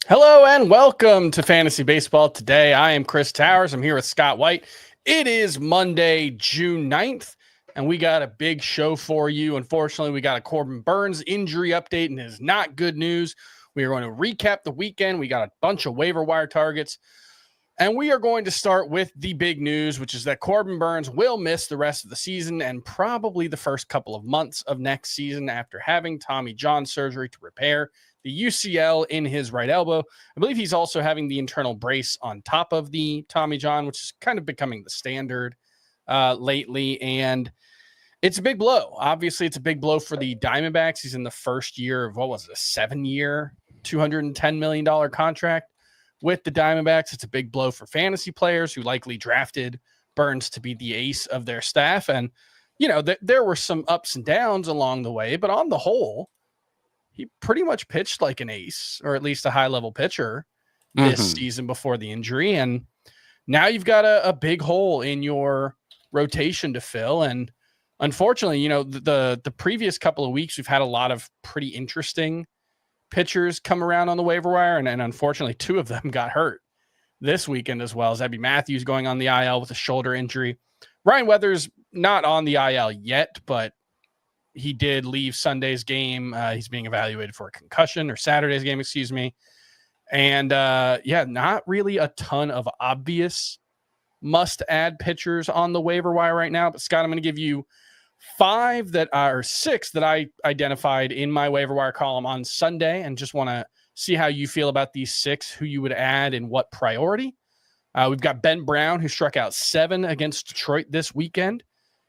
Hello and welcome to Fantasy Baseball. Today I am Chris Towers. I'm here with Scott White. It is Monday, June 9th, and we got a big show for you. Unfortunately, we got a Corbin Burnes injury update, and it is not good news. We are going to recap the weekend. We got a bunch of waiver wire targets, and we are going to start with the big news, which is that Corbin Burnes will miss the rest of the season and probably the first couple of months of next season after having Tommy John surgery to repair the UCL in his right elbow. I believe he's also having the internal brace on top of the Tommy John, which is kind of becoming the standard lately. And it's a big blow. Obviously, it's a big blow for the Diamondbacks. He's in the first year of, a 7-year, $210 million contract with the Diamondbacks. It's a big blow for fantasy players who likely drafted Burnes to be the ace of their staff. And, there were some ups and downs along the way, but on the whole, he pretty much pitched like an ace, or at least a high-level pitcher this season before the injury. And now you've got a big hole in your rotation to fill. And unfortunately, the previous couple of weeks, we've had a lot of pretty interesting pitchers come around on the waiver wire. And unfortunately, two of them got hurt this weekend as well. Zebby Matthews going on the IL with a shoulder injury. Ryan Weathers not on the IL yet, but he did leave Sunday's game. He's being evaluated for a concussion, or Saturday's game, excuse me. And not really a ton of obvious must-add pitchers on the waiver wire right now. But Scott, I'm going to give you six that I identified in my waiver wire column on Sunday, and just want to see how you feel about these six, who you would add in what priority. We've got Ben Brown, who struck out 7 against Detroit this weekend.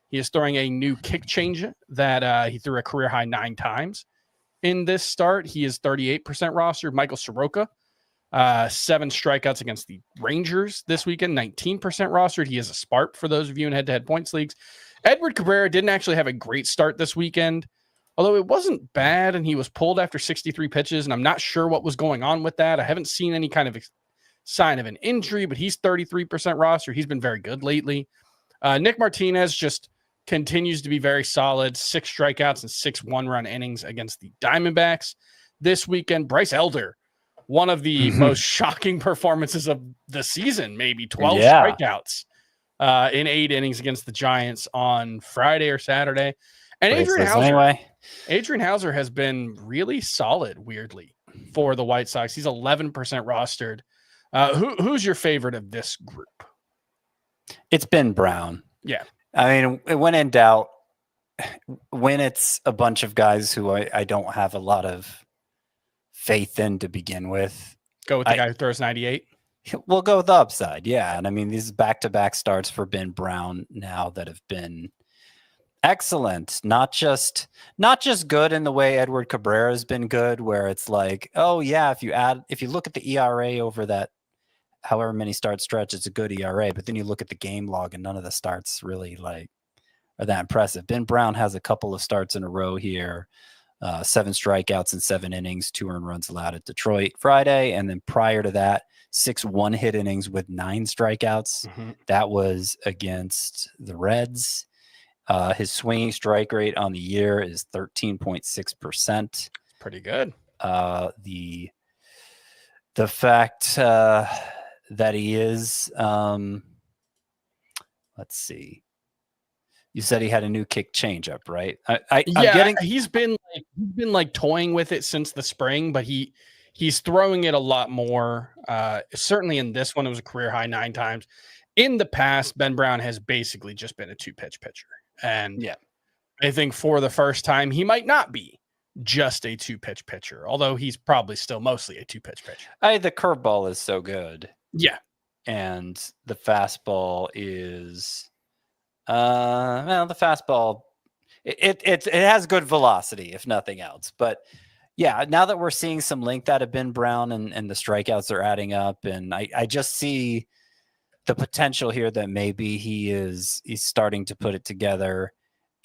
He is throwing a new kick change that he threw a career high 9 times in this start. He is 38% rostered. Michael Soroka, 7 strikeouts against the Rangers this weekend, 19% rostered. He is a spark for those of you in head-to-head points leagues. Edward Cabrera didn't actually have a great start this weekend, although it wasn't bad, and he was pulled after 63 pitches, and I'm not sure what was going on with that. I haven't seen any kind of sign of an injury, but he's 33% rostered. He's been very good lately. Nick Martinez just continues to be very solid. 6 strikeouts and 6 one-run innings against the Diamondbacks this weekend. Bryce Elder, one of the most shocking performances of the season, maybe 12 strikeouts in 8 innings against the Giants on Friday or Saturday. And Adrian Hauser has been really solid, weirdly, for the White Sox. He's 11% rostered. Who's your favorite of this group? It's Ben Brown. Yeah. I mean, when in doubt, when it's a bunch of guys who I don't have a lot of faith in to begin with. Go with the guy who throws 98? We'll go with the upside, yeah. And I mean, these back-to-back starts for Ben Brown now that have been excellent. Not just good in the way Edward Cabrera has been good, where it's like, oh yeah, if you look at the ERA over that however many start stretch, it's a good ERA, but then you look at the game log and none of the starts really are that impressive. Ben Brown has a couple of starts in a row here, 7 strikeouts in 7 innings, 2 earned runs allowed at Detroit Friday. And then prior to that, 6 one-hit innings with 9 strikeouts. That was against the Reds. His swinging strike rate on the year is 13.6%. Pretty good. The fact that he is, let's see. You said he had a new kick changeup, right? He's been toying with it since the spring, but he's throwing it a lot more. Certainly in this one, it was a career high 9 times. In the past, Ben Brown has basically just been a 2-pitch pitcher, and I think for the first time, he might not be just a 2-pitch pitcher, although he's probably still mostly a 2-pitch pitcher. The curveball is so good. Yeah. And the fastball is, the fastball, it has good velocity, if nothing else. But yeah, now that we're seeing some length out of Ben Brown and the strikeouts are adding up, and I just see the potential here that maybe he's starting to put it together.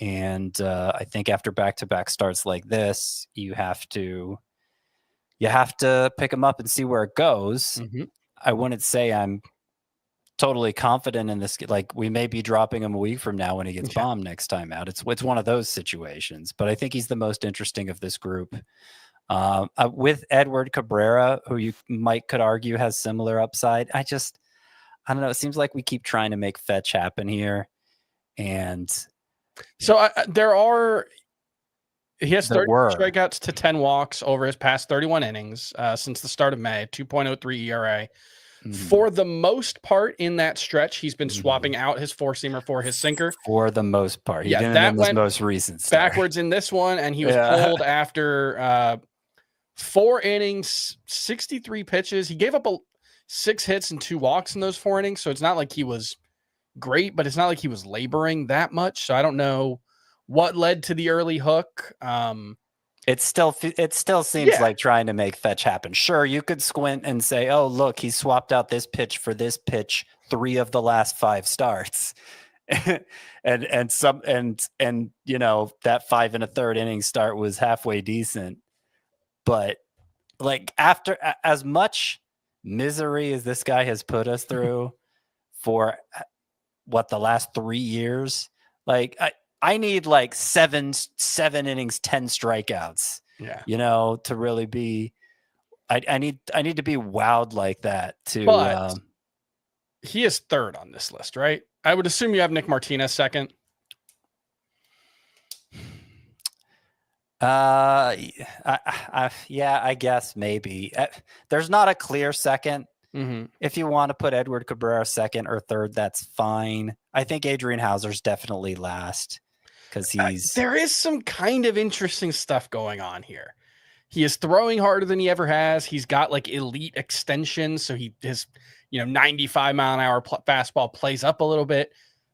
And I think after back-to-back starts like this, you have to pick him up and see where it goes. I wouldn't say I'm totally confident in this. Like, we may be dropping him a week from now when he gets bombed next time out. It's one of those situations, but I think he's the most interesting of this group. With Edward Cabrera, who you could argue has similar upside. I don't know. It seems like we keep trying to make fetch happen here. And so he has 30 were. strikeouts to 10 walks over his past 31 innings since the start of May, 2.03 ERA. For the most part in that stretch, he's been swapping out his four-seamer for his sinker. For the most part. He didn't in this most recent start. Backwards in this one, and he was pulled after 4 innings, 63 pitches. He gave up 6 hits and 2 walks in those 4 innings, so it's not like he was great, but it's not like he was laboring that much. So I don't know what led to the early hook. It still seems like trying to make fetch happen. Sure, you could squint and say, "Oh, look, he swapped out this pitch for this pitch 3 of the last 5 starts," and you know that 5 1/3 inning start was halfway decent. But like after as much misery as this guy has put us through for the last 3 years, like I need like 7 innings, 10 strikeouts. Yeah. You know, to really be I need to be wowed like that to But he is third on this list, right? I would assume you have Nick Martinez second. Yeah, I guess maybe. There's not a clear second. If you want to put Edward Cabrera second or third, that's fine. I think Adrian Hauser's definitely last because there is some kind of interesting stuff going on here. He is throwing harder than he ever has. He's got like elite extension, so his 95 mile an hour fastball plays up a little bit.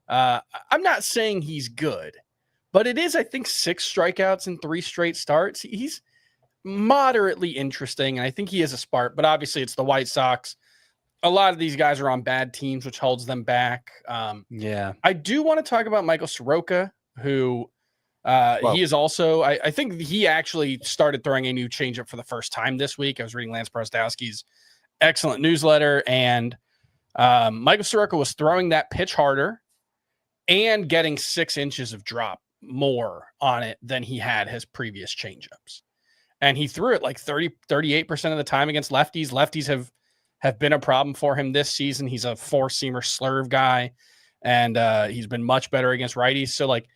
I'm not saying he's good, but it is, I think, 6 strikeouts in 3 straight starts. He's moderately interesting, and I think he is a spark, but obviously it's the White Sox. A lot of these guys are on bad teams, which holds them back. I do want to talk about Michael Soroka, who he is also, I think he actually started throwing a new changeup for the first time this week. I was reading Lance Prostowski's excellent newsletter, and Michael Soroka was throwing that pitch harder and getting 6 inches of drop more on it than he had his previous changeups. And he threw it like 38% of the time against lefties. Lefties have been a problem for him this season. He's a 4-seamer slurve guy, and he's been much better against righties. So like,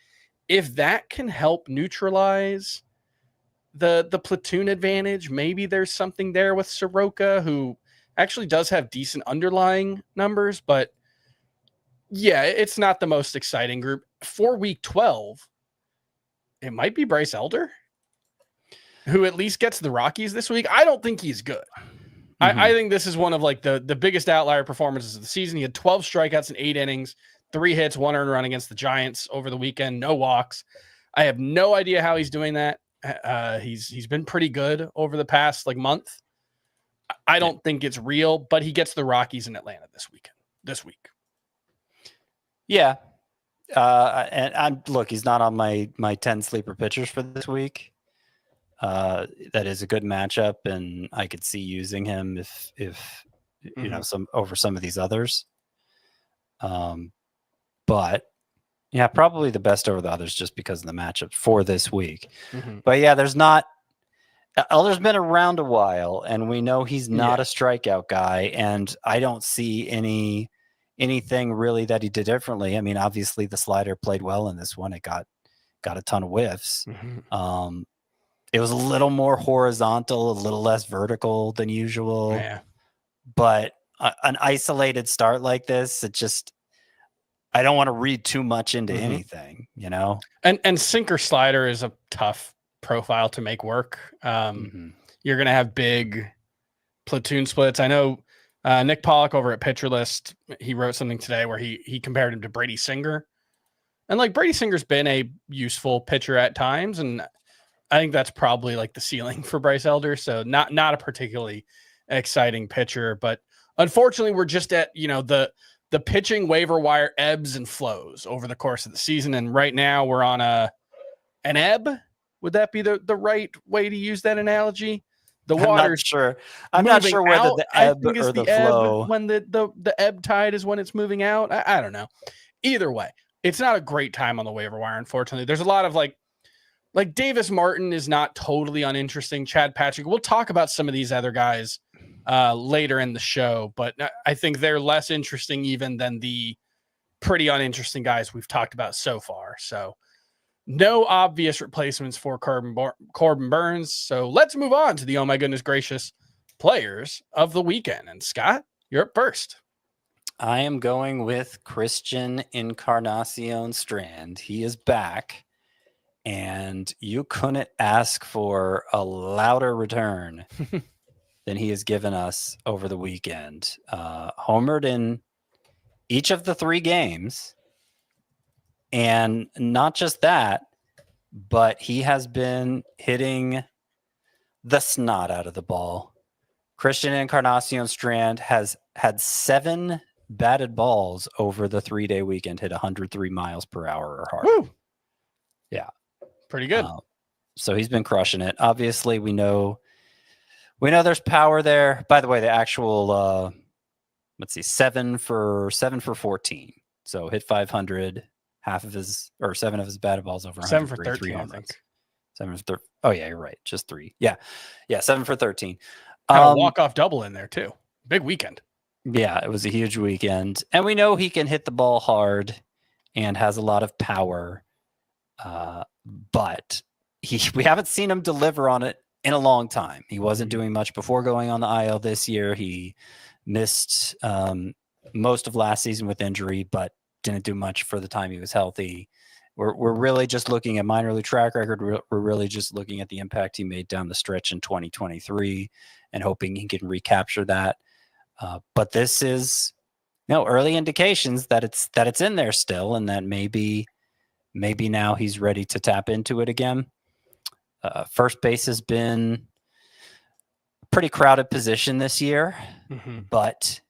if that can help neutralize the platoon advantage, maybe there's something there with Soroka, who actually does have decent underlying numbers, but yeah, it's not the most exciting group. For week 12, it might be Bryce Elder, who at least gets the Rockies this week. I don't think he's good. I think this is one of like the biggest outlier performances of the season. He had 12 strikeouts in 8 innings, 3 hits, 1 earned run against the Giants over the weekend, no walks. I have no idea how he's doing that. He's been pretty good over the past like month. I don't think it's real, but he gets the Rockies in Atlanta this week. Yeah. And look, he's not on my 10 sleeper pitchers for this week. That is a good matchup, and I could see using him if you know, some over some of these others. But yeah, probably the best over the others just because of the matchup for this week. But yeah, Elder's been around a while, and we know he's not a strikeout guy, and I don't see anything really that he did differently. I mean, obviously the slider played well in this one. It got a ton of whiffs. It was a little more horizontal, a little less vertical than usual. Yeah. But an isolated start like this, I don't want to read too much into anything, you know? And sinker slider is a tough profile to make work. You're going to have big platoon splits. I know Nick Pollock over at Pitcher List, he wrote something today where he compared him to Brady Singer. And like Brady Singer's been a useful pitcher at times, and I think that's probably like the ceiling for Bryce Elder. So not a particularly exciting pitcher, but unfortunately we're just at, the pitching waiver wire ebbs and flows over the course of the season. And right now we're on an ebb. Would that be the right way to use that analogy? The water's I'm not sure whether the ebb or the flow. When the ebb tide is when it's moving out. I don't know. Either way, it's not a great time on the waiver wire, unfortunately. There's a lot of like like Davis Martin is not totally uninteresting. Chad Patrick. We'll talk about some of these other guys later in the show, but I think they're less interesting even than the pretty uninteresting guys we've talked about so far. So no obvious replacements for Corbin Burnes. So let's move on to the oh my goodness gracious players of the weekend. And Scott, you're up first. I am going with Christian Encarnacion Strand. He is back, and you couldn't ask for a louder return than he has given us over the weekend. Homered in each of the 3 games. And not just that, but he has been hitting the snot out of the ball. Christian Encarnacion Strand has had 7 batted balls over the 3-day weekend, hit 103 miles per hour or harder. Woo! Yeah. Pretty good. So he's been crushing it. Obviously, we know there's power there. By the way, the actual, 7 for 14. So hit 500. 7 of his batted balls over 7 for 13, 3 I home think. runs. 7 for 13. Oh yeah, you're right. Just 3. Yeah, 7 for 13. Had a walk-off double in there too. Big weekend. Yeah, it was a huge weekend, and we know he can hit the ball hard and has a lot of power. But we haven't seen him deliver on it in a long time. He wasn't doing much before going on the IL this year. He missed most of last season with injury, but didn't do much for the time he was healthy. We're really just looking at minor league track record. We're really just looking at the impact he made down the stretch in 2023 and hoping he can recapture that. But this is, early indications that it's in there still, and that maybe now he's ready to tap into it again. First base has been a pretty crowded position this year, but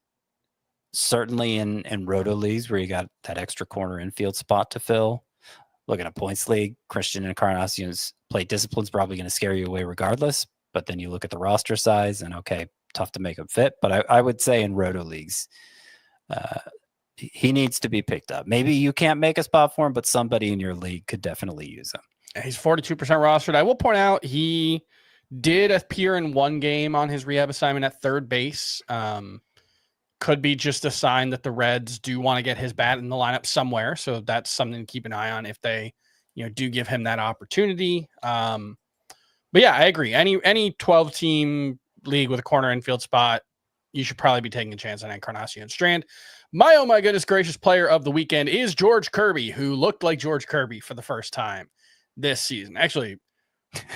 certainly in roto leagues where you got that extra corner infield spot to fill. Looking at points league, Christian Encarnacion's play discipline is probably going to scare you away regardless. But then you look at the roster size and okay, tough to make him fit. But I would say in roto leagues, he needs to be picked up. Maybe you can't make a spot for him, but somebody in your league could definitely use him. He's 42% rostered. I will point out he did appear in 1 game on his rehab assignment at third base. Could be just a sign that the Reds do want to get his bat in the lineup somewhere. So that's something to keep an eye on if they, do give him that opportunity. But yeah, I agree. Any 12-team league with a corner infield spot, you should probably be taking a chance on Encarnacion Strand. My oh my goodness gracious player of the weekend is George Kirby, who looked like George Kirby for the first time this season. Actually,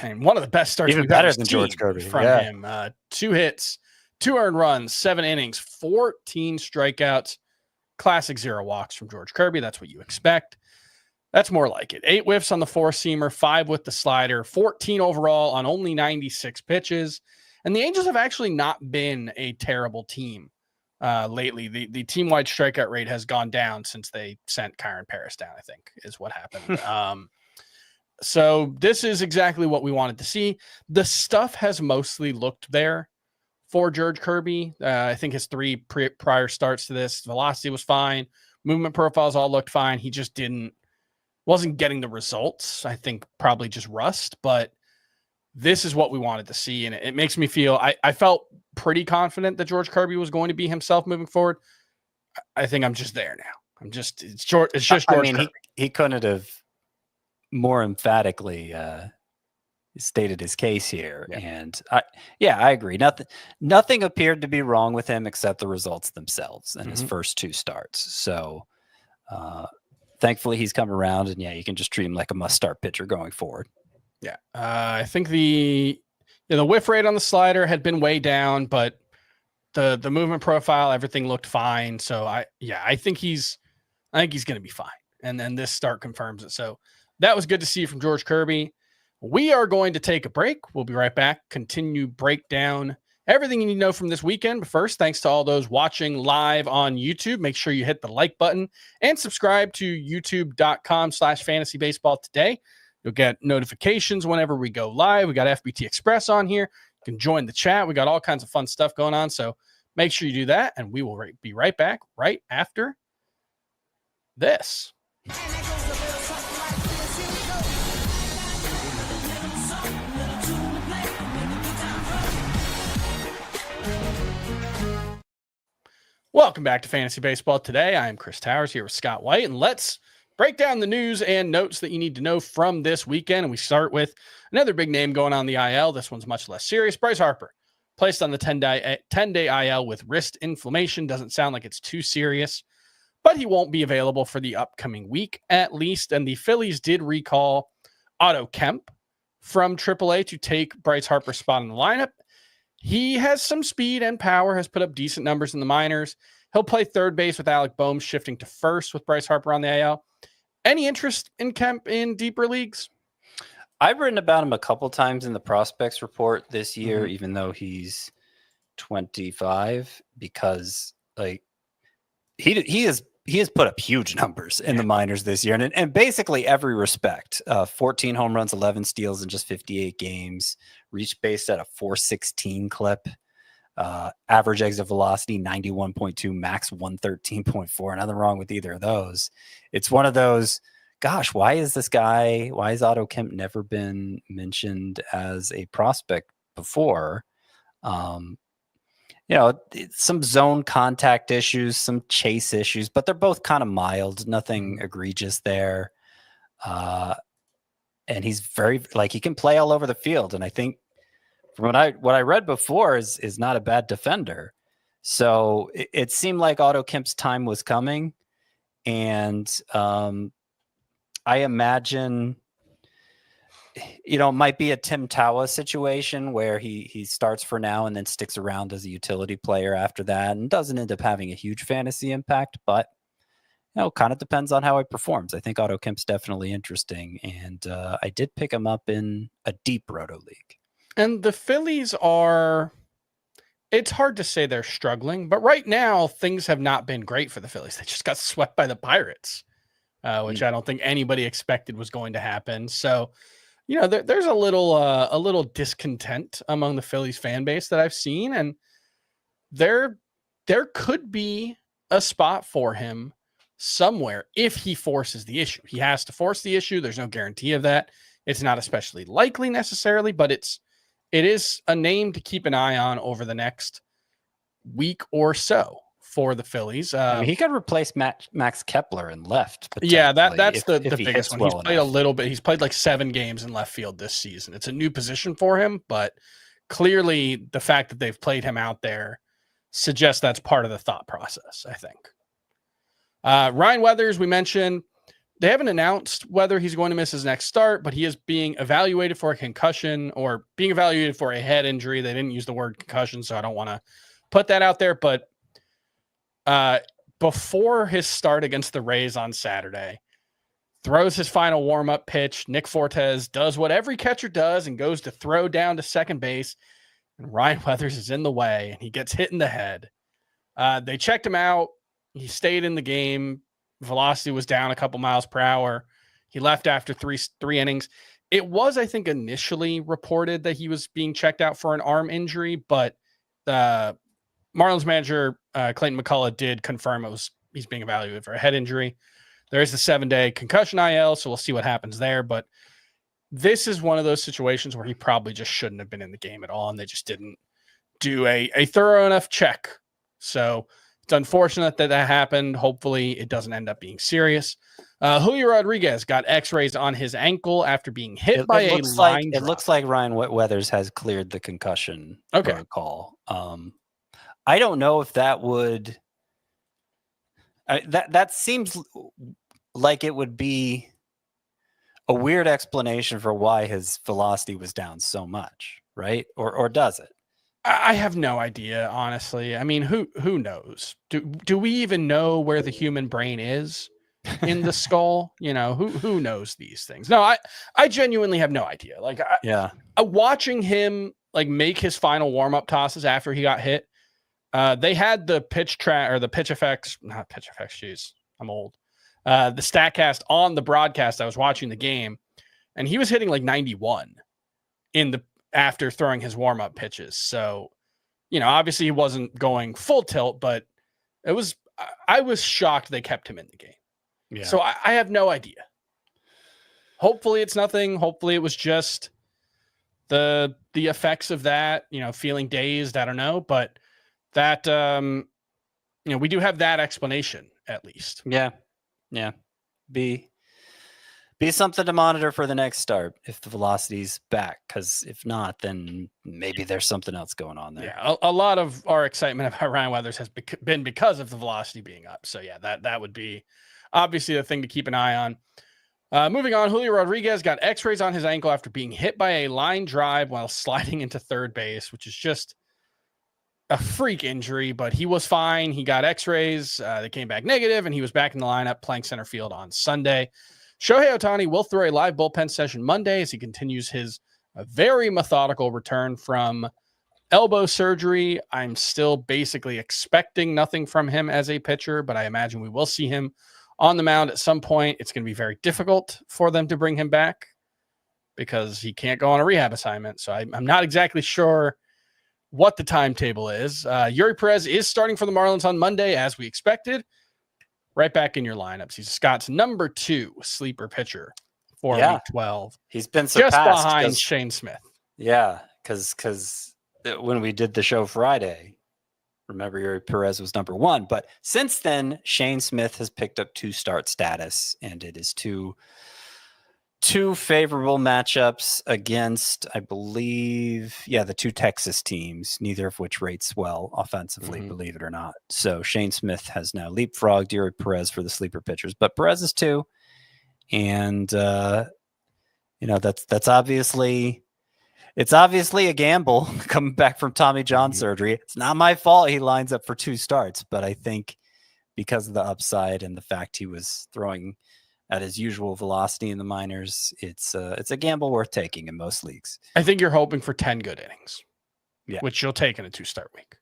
one of the best starts even better than George Kirby from him. 2 hits. 2 earned runs, 7 innings, 14 strikeouts, classic 0 walks from George Kirby. That's what you expect. That's more like it. 8 whiffs on the 4-seamer, 5 with the slider, 14 overall on only 96 pitches. And the Angels have actually not been a terrible team lately. The team-wide strikeout rate has gone down since they sent Kyron Paris down, I think, is what happened. So this is exactly what we wanted to see. The stuff has mostly looked there for George Kirby. I think his 3 prior starts to this, velocity was fine. Movement profiles all looked fine. He just wasn't getting the results. I think probably just rust, but this is what we wanted to see. And it makes me feel, I felt pretty confident that George Kirby was going to be himself moving forward. I think I'm just there now. It's George Kirby. He couldn't have more emphatically, stated his case here. Yeah. And I agree. Nothing appeared to be wrong with him except the results themselves in his first 2 starts. So thankfully he's come around, and you can just treat him like a must-start pitcher going forward. Yeah. I think the whiff rate on the slider had been way down, but the movement profile, everything looked fine. So I think he's going to be fine. And then this start confirms it. So that was good to see from George Kirby. We are going to take a break. We'll be right back. Continue break down everything you need to know from this weekend. But first, thanks to all those watching live on YouTube. Make sure you hit the like button and subscribe to youtube.com/fantasybaseball today. You'll get notifications whenever we go live. We got FBT Express on here. You can join the chat. We got all kinds of fun stuff going on. So make sure you do that. And we will be right back right after this. Welcome back to Fantasy Baseball Today. I am Chris Towers here with Scott White, and let's break down the news and notes that you need to know from this weekend. And we start with another big name going on the IL. This one's much less serious. Bryce Harper, placed on the 10-day IL with wrist inflammation. Doesn't sound like it's too serious, but he won't be available for the upcoming week at least. And the Phillies did recall Otto Kemp from AAA to take Bryce Harper's spot in the lineup. He has some speed and power, has put up decent numbers in the minors. He'll play third base with Alec Boehm shifting to first with Bryce Harper on the AL. Any interest in Kemp in deeper leagues? I've written about him a couple times in the prospects report this year, even though he's 25, because like he has put up huge numbers in the minors this year, and in basically every respect. 14 home runs, 11 steals in just 58 games. Reached base at a 416 clip. Average exit velocity 91.2, max 113.4. Nothing wrong with either of those. It's one of those. Gosh, why has Otto Kemp never been mentioned as a prospect before? Some zone contact issues, some chase issues, but they're both kind of mild, nothing egregious there. And he's he can play all over the field. And I think from what I read before is not a bad defender. So it seemed like Otto Kemp's time was coming. And I imagine, it might be a Tim Tawa situation where he starts for now and then sticks around as a utility player after that and doesn't end up having a huge fantasy impact, but kind of depends on how he performs. I think Otto Kemp's definitely interesting, and I did pick him up in a deep roto league. And the Phillies it's hard to say they're struggling, but right now things have not been great for the Phillies. They just got swept by the Pirates, which I don't think anybody expected was going to happen. So, there's a little discontent among the Phillies fan base that I've seen, and there could be a spot for him somewhere if he forces the issue. He has to force the issue. There's no guarantee of that. It's not especially likely necessarily, but it is a name to keep an eye on over the next week or so for the Phillies. He could replace Max Kepler in left. Yeah, that's the biggest one. Well he's played a little bit. He's played like 7 games in left field this season. It's a new position for him, but clearly the fact that they've played him out there suggests that's part of the thought process, I think. Ryan Weathers, we mentioned, they haven't announced whether he's going to miss his next start, but he is being evaluated for a concussion or being evaluated for a head injury. They didn't use the word concussion, so I don't want to put that out there. But before his start against the Rays on Saturday, throws his final warm-up pitch. Nick Fortes does what every catcher does and goes to throw down to second base. And Ryan Weathers is in the way, and he gets hit in the head. They checked him out. He stayed in the game. Velocity was down a couple miles per hour. He left after three innings. It was, I think, initially reported that he was being checked out for an arm injury, but the Marlins manager, Clayton McCullough, did confirm he's being evaluated for a head injury. There is the 7-day concussion IL, so we'll see what happens there. But this is one of those situations where he probably just shouldn't have been in the game at all, and they just didn't do a thorough enough check. So it's unfortunate that happened. Hopefully it doesn't end up being serious. Julio Rodriguez got x-rays on his ankle after being hit by a line drop. It looks like Ryan Weathers has cleared the concussion protocol. I don't know if that would... that seems like it would be a weird explanation for why his velocity was down so much, right? Or does it? I have no idea, honestly. I mean, who knows? Do we even know where the human brain is in the skull? Who knows these things? No, I genuinely have no idea. Watching him make his final warm-up tosses after he got hit. They had the pitch effects, not pitch effects. Jeez, I'm old. The StatCast on the broadcast. I was watching the game, and he was hitting 91 after throwing his warm-up pitches. So, obviously he wasn't going full tilt, but I was shocked they kept him in the game. Yeah. So I have no idea. Hopefully it's nothing. Hopefully it was just the effects of that, feeling dazed. I don't know, but that, we do have that explanation at least. Yeah. Be something to monitor for the next start if the velocity's back, because if not, then maybe there's something else going on there. Yeah, a lot of our excitement about Ryan Weathers has been because of the velocity being up. So yeah, that would be obviously the thing to keep an eye on. Moving on, Julio Rodriguez got x-rays on his ankle after being hit by a line drive while sliding into third base, which is just a freak injury, but he was fine. He got x-rays. They came back negative, and he was back in the lineup playing center field on Sunday. Shohei Ohtani will throw a live bullpen session Monday as he continues his very methodical return from elbow surgery. I'm still basically expecting nothing from him as a pitcher, but I imagine we will see him on the mound at some point. It's going to be very difficult for them to bring him back because he can't go on a rehab assignment. So I'm not exactly sure what the timetable is. Yuri Perez is starting for the Marlins on Monday, as we expected. Right back in your lineups. He's Scott's number 2 sleeper pitcher for week 12. He's been surpassed just behind Shane Smith. Yeah, because when we did the show Friday, remember Yuri Perez was number 1. But since then, Shane Smith has picked up 2 start status, and it is two favorable matchups against, I believe, the 2 Texas teams, neither of which rates well offensively, believe it or not. So Shane Smith has now leapfrogged Yuri Perez for the sleeper pitchers, but Perez is 2. And, that's obviously a gamble coming back from Tommy John surgery. It's not my fault he lines up for 2 starts, but I think because of the upside and the fact he was throwing at his usual velocity in the minors, it's a gamble worth taking in most leagues. I think you're hoping for 10 good innings, which you'll take in a 2-start week.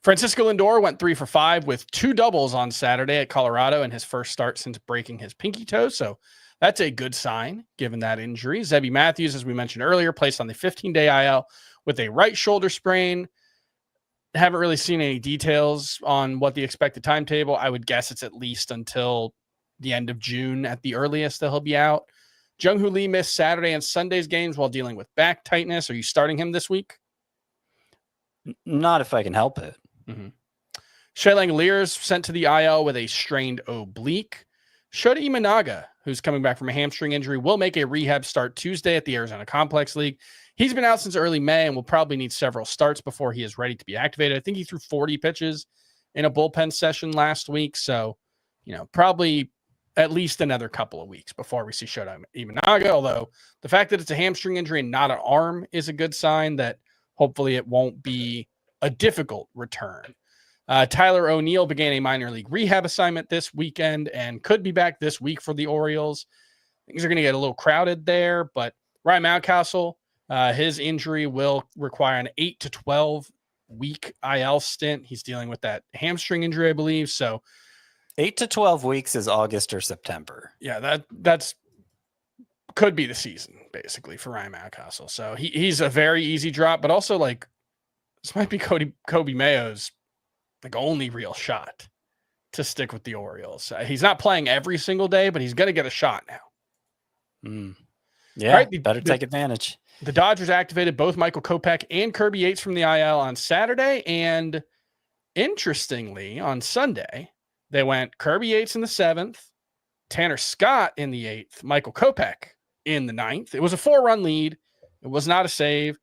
Francisco Lindor went 3 for 5 with 2 doubles on Saturday at Colorado in his first start since breaking his pinky toe. So that's a good sign given that injury. Zebby Matthews, as we mentioned earlier, placed on the 15-day IL with a right shoulder sprain. Haven't really seen any details on what the expected timetable. I would guess it's at least until the end of June at the earliest that he'll be out. Jung-Hoo Lee missed Saturday and Sunday's games while dealing with back tightness. Are you starting him this week? Not if I can help it. Shea Langoliers sent to the IL with a strained oblique. Shota Imanaga, who's coming back from a hamstring injury, will make a rehab start Tuesday at the Arizona Complex League. He's been out since early May and will probably need several starts before he is ready to be activated. I think he threw 40 pitches in a bullpen session last week. So, probably at least another couple of weeks before we see Shota Imanaga, although the fact that it's a hamstring injury and not an arm is a good sign that hopefully it won't be a difficult return. Tyler O'Neill began a minor league rehab assignment this weekend and could be back this week for the Orioles. Things are going to get a little crowded there, but Ryan Mountcastle, his injury will require an 8 to 12 week IL stint. He's dealing with that hamstring injury, I believe. So 8 to 12 weeks is August or September. Yeah, that's could be the season basically for Ryan Mountcastle. So he's a very easy drop, but also this might be Kobe Mayo's only real shot to stick with the Orioles. He's not playing every single day, but he's going to get a shot now. Yeah, right, better take advantage. The Dodgers activated both Michael Kopech and Kirby Yates from the IL on Saturday, and interestingly, on Sunday, they went Kirby Yates in the 7th, Tanner Scott in the 8th, Michael Kopech in the 9th. It was a 4-run lead. It was not a save.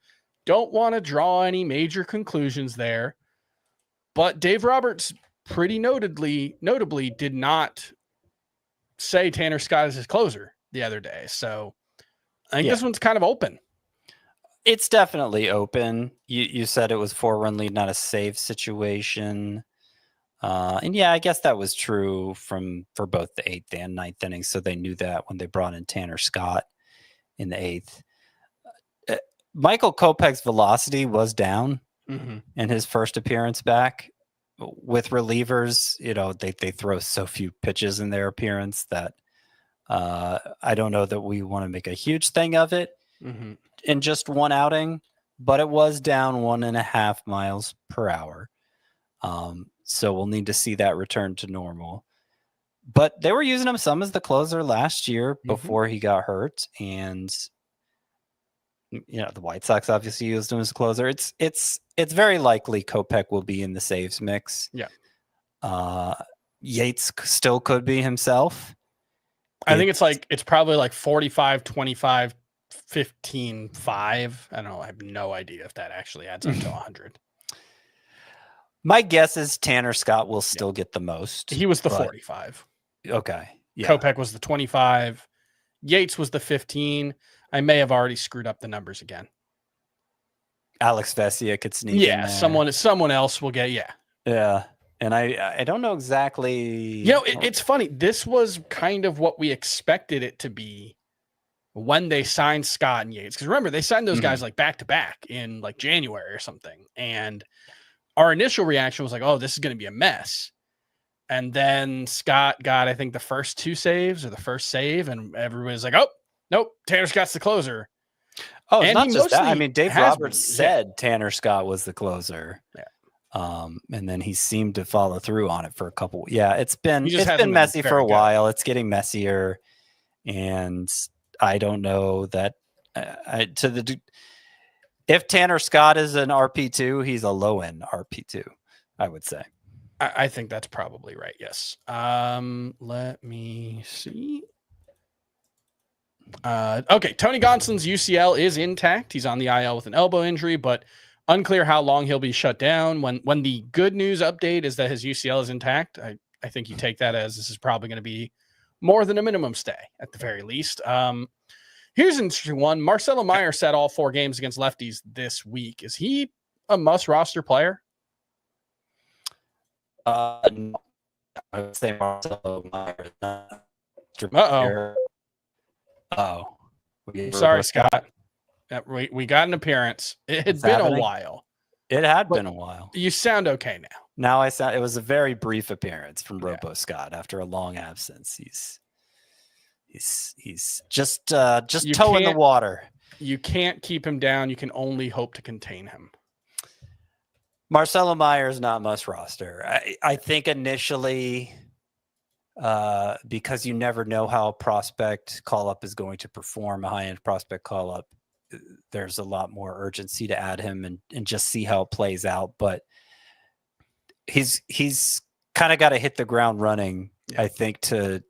Don't want to draw any major conclusions there. But Dave Roberts pretty notably did not say Tanner Scott is his closer the other day. So I think this one's kind of open. It's definitely open. You said it was 4-run lead, not a save situation. And I guess that was true for both the 8th and 9th innings. So they knew that when they brought in Tanner Scott in the 8th. Michael Kopech's velocity was down in his first appearance back. With relievers, they throw so few pitches in their appearance that I don't know that we want to make a huge thing of it in just one outing, but it was down 1.5 miles per hour. So we'll need to see that return to normal. But they were using him some as the closer last year before he got hurt, and the White Sox obviously used him as a closer. It's very likely Kopech will be in the saves mix. Yeah. Yates still could be himself. I think it's probably like 45, 25, 15, 5. I don't know. I have no idea if that actually adds up to 100. My guess is Tanner Scott will still get the most. He was the 45. Okay. Yeah. Kopech was the 25. Yates was the 15. I may have already screwed up the numbers again. Alex Vesia could sneak in there. Someone else will get, yeah. Yeah. And I don't know exactly. It's funny. This was kind of what we expected it to be when they signed Scott and Yates. Because remember, they signed those guys like back to back in like January or something. And our initial reaction was like, oh, this is going to be a mess. And then Scott got, I think, the first 2 saves or the first save. And everybody's like, oh, nope, Tanner Scott's the closer. Oh, it's not just that. I mean, Dave Roberts said Tanner Scott was the closer. Yeah. And then he seemed to follow through on it for a couple. Yeah, it's been messy for a while. It's getting messier. And I don't know that if Tanner Scott is an RP2, he's a low end RP2, I would say. I think that's probably right. Yes. Let me see. Okay. Tony Gonsolin's UCL is intact. He's on the IL with an elbow injury, but unclear how long he'll be shut down. When the good news update is that his UCL is intact, I think you take that as this is probably going to be more than a minimum stay at the very least. Here's an interesting one. Marcelo Meyer sat all 4 games against lefties this week. Is he a must roster player? No. I would say Marcelo Meyer. Oh, sorry, Scott. We got an appearance. It had been a while. It had been a while. You sound okay now. Now it was a very brief appearance from Robo Scott after a long absence. He's just toe in the water. You can't keep him down. You can only hope to contain him. Marcelo Meyer is not must roster. I think initially, because you never know how a prospect call-up is going to perform, a high-end prospect call-up, there's a lot more urgency to add him and just see how it plays out. But he's kind of got to hit the ground running, I think, to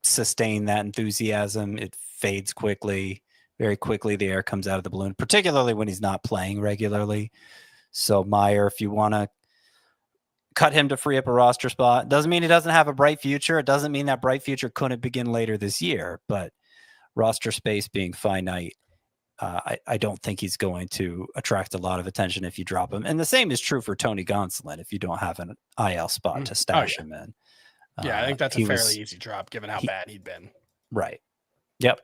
sustain that enthusiasm. It fades quickly. Very quickly, the air comes out of the balloon, particularly when he's not playing regularly. So Meyer, if you want to cut him to free up a roster spot, doesn't mean he doesn't have a bright future. It doesn't mean that bright future couldn't begin later this year, but roster space being finite, I don't think he's going to attract a lot of attention if you drop him. And the same is true for Tony Gonsolin if you don't have an IL spot to stash him in. I think that's a fairly easy drop given how bad he'd been. Right. Yep.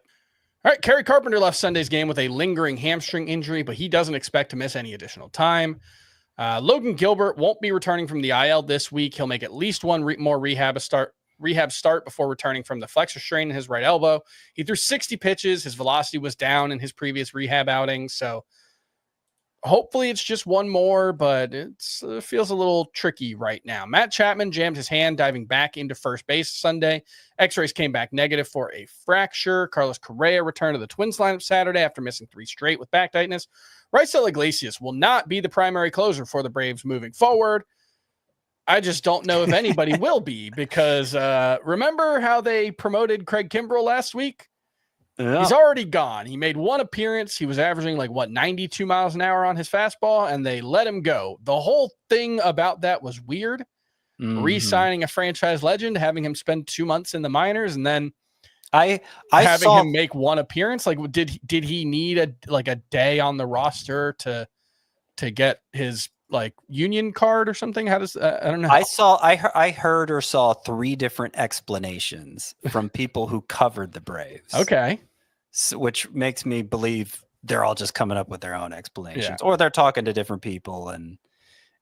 All right, Kerry Carpenter left Sunday's game with a lingering hamstring injury, but he doesn't expect to miss any additional time. Logan Gilbert won't be returning from the IL this week. He'll make at least one more rehab start before returning from the flexor strain in his right elbow. He threw 60 pitches. His velocity was down in his previous rehab outing, so hopefully it's just one more, but it feels a little tricky right now. Matt Chapman jammed his hand diving back into first base Sunday. X-rays came back negative for a fracture. Carlos Correa returned to the Twins lineup Saturday after missing 3 straight with back tightness. Raisel Iglesias will not be the primary closer for the Braves moving forward. I just don't know if anybody will be because remember how they promoted Craig Kimbrell last week? Yeah. He's already gone. He made one appearance. He was averaging 92 miles an hour on his fastball, and they let him go. The whole thing about that was weird. Re-signing a franchise legend, having him spend 2 months in the minors, and then having him make one appearance. Did he need a day on the roster to get his union card or something? How does I don't know. I heard or saw 3 different explanations from people who covered the Braves. Okay. So, which makes me believe they're all just coming up with their own explanations, or they're talking to different people and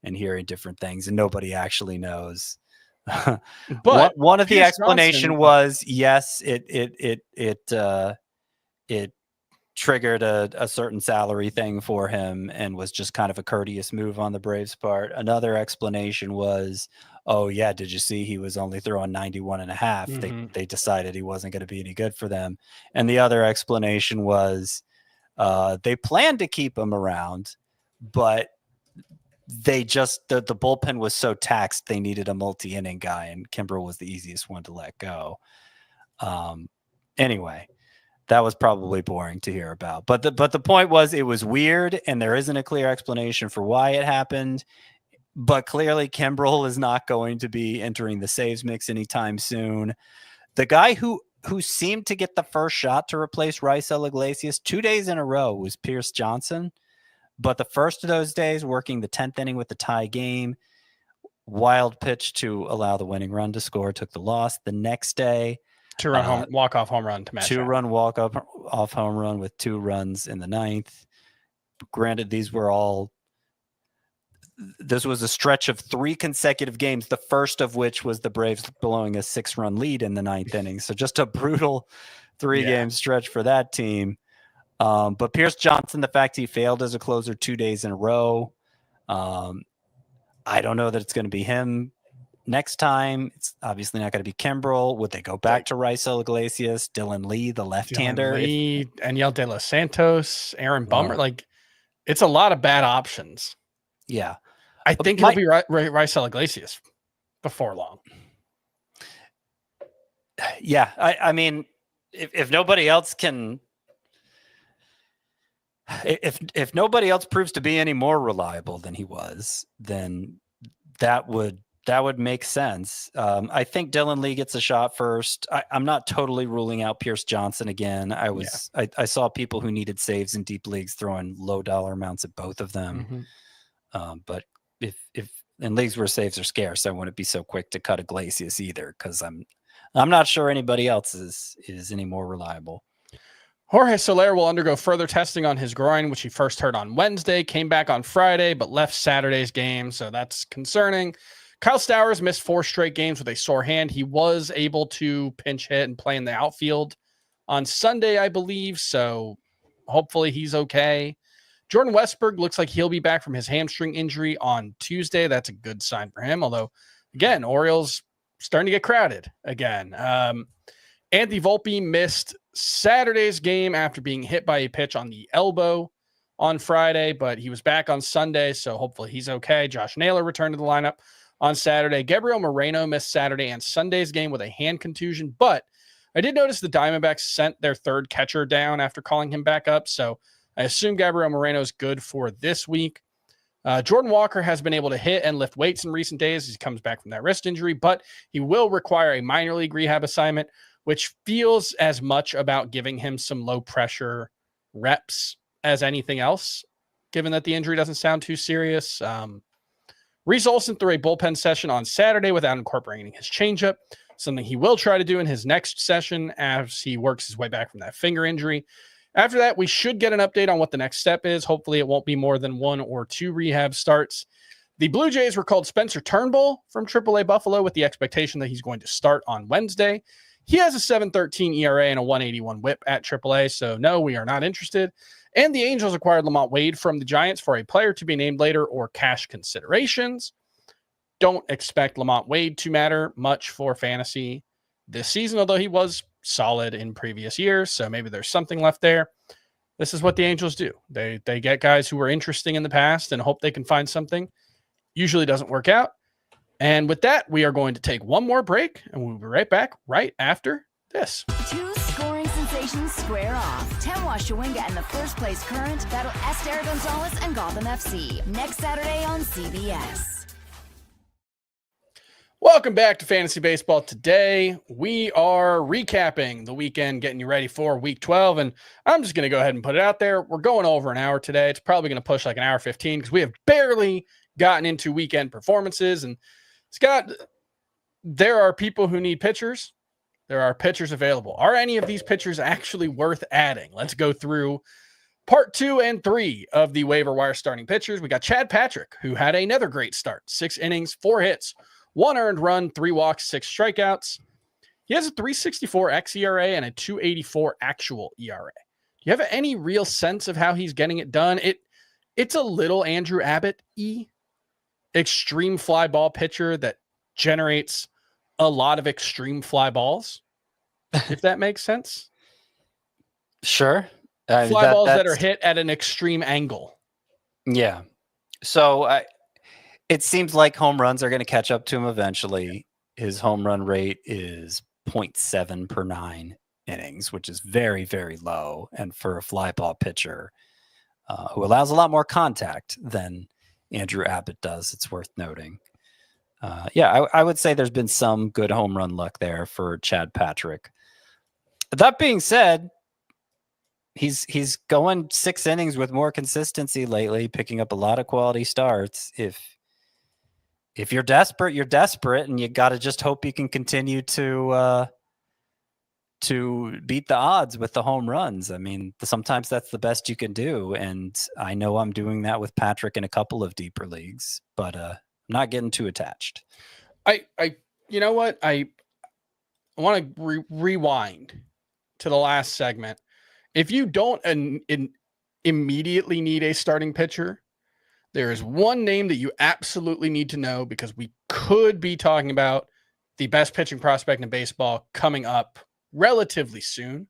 hearing different things, and nobody actually knows. But one of the explanation was yes, it triggered a certain salary thing for him and was just kind of a courteous move on the Braves' part. Another explanation was, oh yeah, did you see he was only throwing 91 and a half? They decided he wasn't going to be any good for them. And the other explanation was they planned to keep him around, but the bullpen was so taxed they needed a multi-inning guy, and Kimbrel was the easiest one to let go. Anyway, that was probably boring to hear about. But the point was, it was weird, and there isn't a clear explanation for why it happened. But clearly, Kimbrel is not going to be entering the saves mix anytime soon. The guy who seemed to get the first shot to replace Raisel Iglesias 2 days in a row was Pierce Johnson. But the first of those days, working the 10th inning with the tie game, wild pitch to allow the winning run to score, took the loss. The next day, Two-run walk-off home run to match. Two-run walk-off home run with 2 runs in the 9th. Granted, this was a stretch of 3 consecutive games, the first of which was the Braves blowing a 6-run lead in the 9th inning. So just a brutal 3-game stretch for that team. But Pierce Johnson, the fact he failed as a closer 2 days in a row, I don't know that it's going to be him next time. It's obviously not going to be Kimbrel. Would they go back to Raisel Iglesias, Dylan Lee, the left-hander? Aniel De Los Santos, Aaron Bummer. It's a lot of bad options. Yeah. I think it'll be Raisel Iglesias before long. Yeah. I mean, if nobody else can... If nobody else proves to be any more reliable than he was, then that would make sense. I think Dylan Lee gets a shot first. I'm not totally ruling out Pierce Johnson again. I saw people who needed saves in deep leagues throwing low dollar amounts at both of them. Mm-hmm. But if in leagues where saves are scarce, I wouldn't be so quick to cut Iglesias either, because I'm not sure anybody else is any more reliable. Jorge Soler will undergo further testing on his groin, which he first heard on Wednesday, came back on Friday, but left Saturday's game, so that's concerning. Kyle Stowers missed 4 straight games with a sore hand. He was able to pinch hit and play in the outfield on Sunday, I believe, so hopefully he's okay. Jordan Westberg looks like he'll be back from his hamstring injury on Tuesday. That's a good sign for him, although, again, Orioles starting to get crowded again. Anthony Volpe missed Saturday's game after being hit by a pitch on the elbow on Friday, but he was back on Sunday, so hopefully he's okay. Josh Naylor returned to the lineup on Saturday. Gabriel Moreno missed Saturday and Sunday's game with a hand contusion, but I did notice the Diamondbacks sent their third catcher down after calling him back up, so I assume Gabriel Moreno is good for this week. Jordan Walker has been able to hit and lift weights in recent days as he comes back from that wrist injury, but he will require a minor league rehab assignment, which feels as much about giving him some low-pressure reps as anything else, given that the injury doesn't sound too serious. Reese Olson threw a bullpen session on Saturday without incorporating his changeup, something he will try to do in his next session as he works his way back from that finger injury. After that, we should get an update on what the next step is. Hopefully it won't be more than 1 or 2 rehab starts. The Blue Jays recalled Spencer Turnbull from AAA Buffalo with the expectation that he's going to start on Wednesday. He has a 7.13 ERA and a 181 whip at AAA, so no, we are not interested. And the Angels acquired Lamont Wade from the Giants for a player to be named later or cash considerations. Don't expect Lamont Wade to matter much for fantasy this season, although he was solid in previous years, so maybe there's something left there. This is what the Angels do. They get guys who were interesting in the past and hope they can find something. Usually doesn't work out. And with that, we are going to take one more break, and we'll be right back right after this. 2 scoring sensations square off. Temwa Shawinga and the first place Current battle Esther Gonzalez and Gotham FC next Saturday on CBS. Welcome back to Fantasy Baseball. Today, we are recapping the weekend, getting you ready for Week 12, and I'm just going to go ahead and put it out there. We're going over an hour today. It's probably going to push like an hour 15 because we have barely gotten into weekend performances, and Scott, there are people who need pitchers. There are pitchers available. Are any of these pitchers actually worth adding? Let's go through part 2 and 3 of the waiver wire starting pitchers. We got Chad Patrick, who had another great start. 6 innings, 4 hits, 1 earned run, 3 walks, 6 strikeouts. He has a 3.64 xERA and a 2.84 actual ERA. Do you have any real sense of how he's getting it done? It's a little Andrew Abbott-y. Extreme fly ball pitcher that generates a lot of extreme fly balls, if that makes sense. Sure. Fly balls that are hit at an extreme angle. Yeah. So It seems like home runs are going to catch up to him eventually. His home run rate is 0.7 per 9 innings, which is very, very low. And for a fly ball pitcher who allows a lot more contact than Andrew Abbott does, it's worth noting. I would say there's been some good home run luck there for Chad Patrick. That being said, he's going 6 innings with more consistency lately, picking up a lot of quality starts. If you're desperate, you're desperate, and you got to just hope you can continue to beat the odds with the home runs. I mean, sometimes that's the best you can do, and I know I'm doing that with Patrick in a couple of deeper leagues, but I'm not getting too attached. You know what? I want to rewind to the last segment. If you don't immediately need a starting pitcher, there is one name that you absolutely need to know, because we could be talking about the best pitching prospect in baseball coming up relatively soon.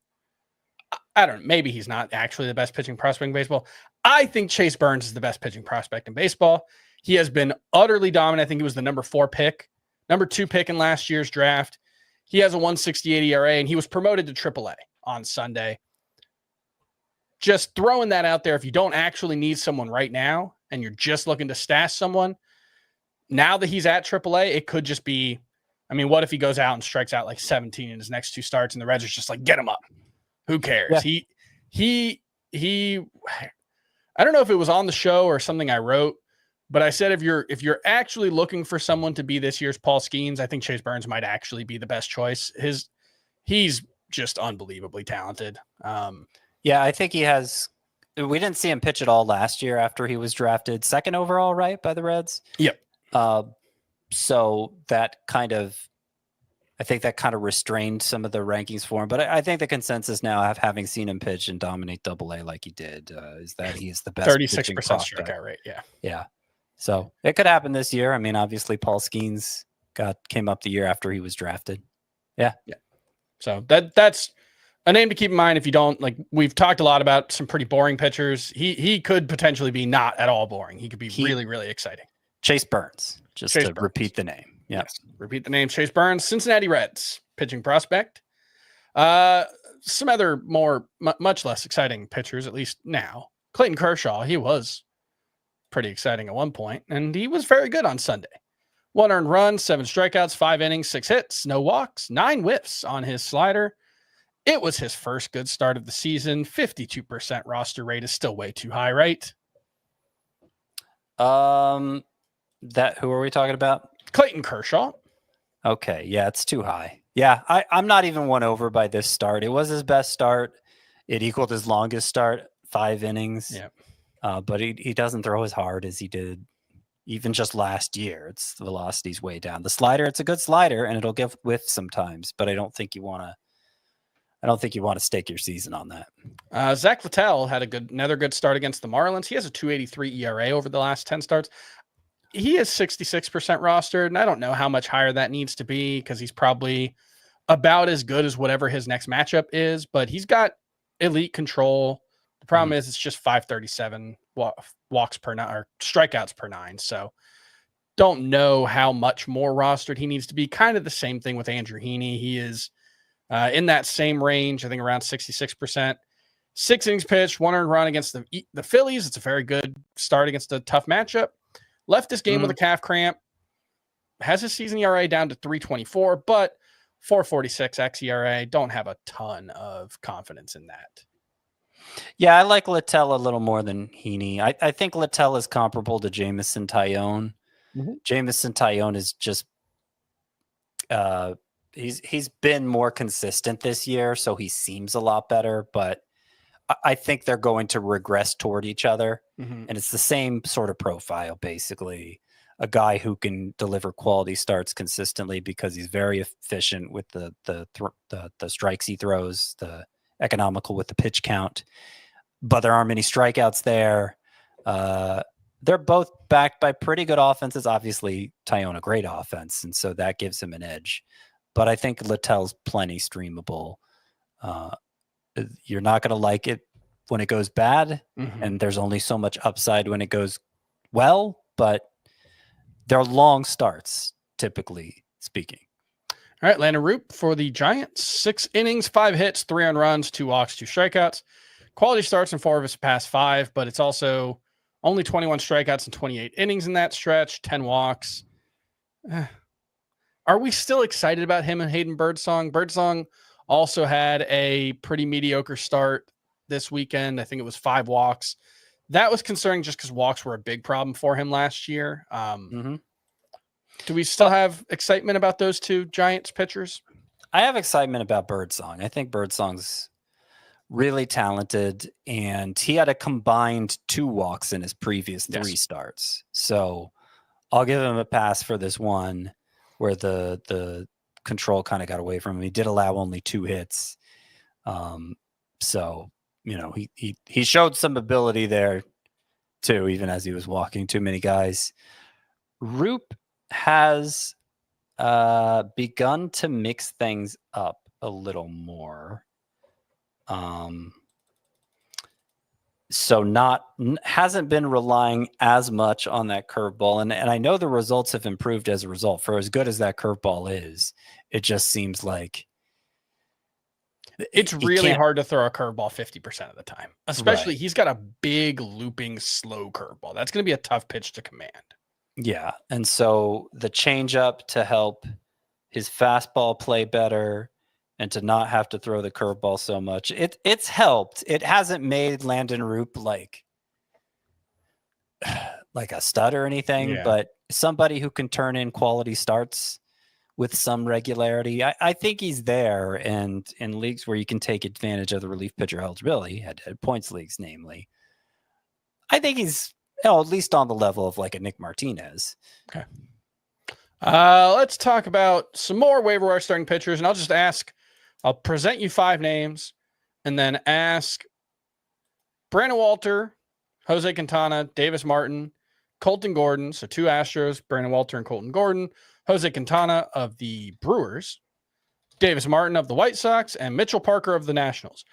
I don't know. Maybe he's not actually the best pitching prospect in baseball. I think Chase Burnes is the best pitching prospect in baseball. He has been utterly dominant. I think he was the number 2 pick in last year's draft. He has a 1.68 ERA, and he was promoted to AAA on Sunday. Just throwing that out there. If you don't actually need someone right now and you're just looking to stash someone, now that he's at AAA, it could just be, I mean, what if he goes out and strikes out like 17 in his next 2 starts and the Reds are just like, get him up? Who cares? Yeah. He I don't know if it was on the show or something I wrote, but I said, if you're actually looking for someone to be this year's Paul Skeens, I think Chase Burnes might actually be the best choice. He's just unbelievably talented. Yeah, I think he has. We didn't see him pitch at all last year after he was drafted 2nd overall, right, by the Reds? Yep. So that kind of, I think that kind of restrained some of the rankings for him. But I think the consensus now, having seen him pitch and dominate AA like he did, is that he's the best. 36% strikeout rate. Yeah. Yeah. So it could happen this year. I mean, obviously Paul Skeens came up the year after he was drafted. Yeah. Yeah. So that's a name to keep in mind. If you don't, like, we've talked a lot about some pretty boring pitchers. He could potentially be not at all boring. He could be really, really exciting. Chase Burnes, repeat the name. Yes. Repeat the name. Chase Burnes, Cincinnati Reds pitching prospect. Some other much less exciting pitchers, at least now. Clayton Kershaw, he was pretty exciting at one point, and he was very good on Sunday. 1 earned run, 7 strikeouts, 5 innings, 6 hits, no walks, 9 whiffs on his slider. It was his first good start of the season. 52% roster rate is still way too high, right? Who are we talking about? Clayton Kershaw. Okay, yeah, it's too high. Yeah, I'm not even won over by this start. It was his best start. It equaled his longest start, 5 innings. Yeah. But he doesn't throw as hard as he did even just last year. The velocity's way down. The slider, it's a good slider, and it'll give whiff sometimes, but I don't think you want to stake your season on that. Zach Littell had another good start against the Marlins. He has a 2.83 ERA over the last 10 starts. He is 66% rostered, and I don't know how much higher that needs to be, because he's probably about as good as whatever his next matchup is, but he's got elite control. The problem is it's just 537 walks per 9 or strikeouts per 9. So don't know how much more rostered he needs to be. Kind of the same thing with Andrew Heaney. He is in that same range, I think around 66%. 6 innings pitched, 1 earned run against the Phillies. It's a very good start against a tough matchup. Left this game with a calf cramp. Has his season ERA down to 3.24, but 4.46 xERA. Don't have a ton of confidence in that. Yeah, I like Littell a little more than Heaney. I think Littell is comparable to Jamison Tyone. Mm-hmm. Jamison Tyone is just he's been more consistent this year, so he seems a lot better, but I think they're going to regress toward each other. Mm-hmm. And it's the same sort of profile, basically. A guy who can deliver quality starts consistently because he's very efficient with the strikes he throws, the economical with the pitch count, but there aren't many strikeouts there. They're both backed by pretty good offenses. Obviously, Tyone a great offense, and so that gives him an edge. But I think Littell's plenty streamable. You're not going to like it when it goes bad, and there's only so much upside when it goes well. But they're long starts, typically speaking. All right, Landon Roop for the Giants, 6 innings, 5 hits, 3 earned runs, 2 walks, 2 strikeouts. Quality starts in 4 of his past 5, but it's also only 21 strikeouts and 28 innings in that stretch, 10 walks. Are we still excited about him and Hayden Birdsong? Birdsong also had a pretty mediocre start this weekend. I think it was 5 walks. That was concerning just because walks were a big problem for him last year. Do we still have excitement about those two Giants pitchers? I have excitement about Birdsong. I think Birdsong's really talented, and he had a combined 2 walks in his previous 3 starts. So I'll give him a pass for this one where the control kind of got away from him. He did allow only 2 hits. So, he showed some ability there too, even as he was walking too many guys. Roop has begun to mix things up a little more. So hasn't been relying as much on that curveball. And I know the results have improved as a result. For as good as that curveball is, it just seems like it's really hard to throw a curveball 50% of the time. Especially he's got a big looping slow curveball. That's going to be a tough pitch to command. Yeah. And so the changeup to help his fastball play better and to not have to throw the curveball so much, it's helped. It hasn't made Landon Roop like a stud or anything, but somebody who can turn in quality starts with some regularity. I think he's there, and in leagues where you can take advantage of the relief pitcher eligibility, head-to-head points leagues, namely, I think he's at least on the level of like a Nick Martinez. Okay. Let's talk about some more waiver wire starting pitchers, and I'll present you 5 names and then ask Brandon Walter, Jose Quintana, Davis Martin, Colton Gordon. So 2 Astros, Brandon Walter and Colton Gordon, Jose Quintana of the Brewers, Davis Martin of the White Sox, and Mitchell Parker of the Nationals.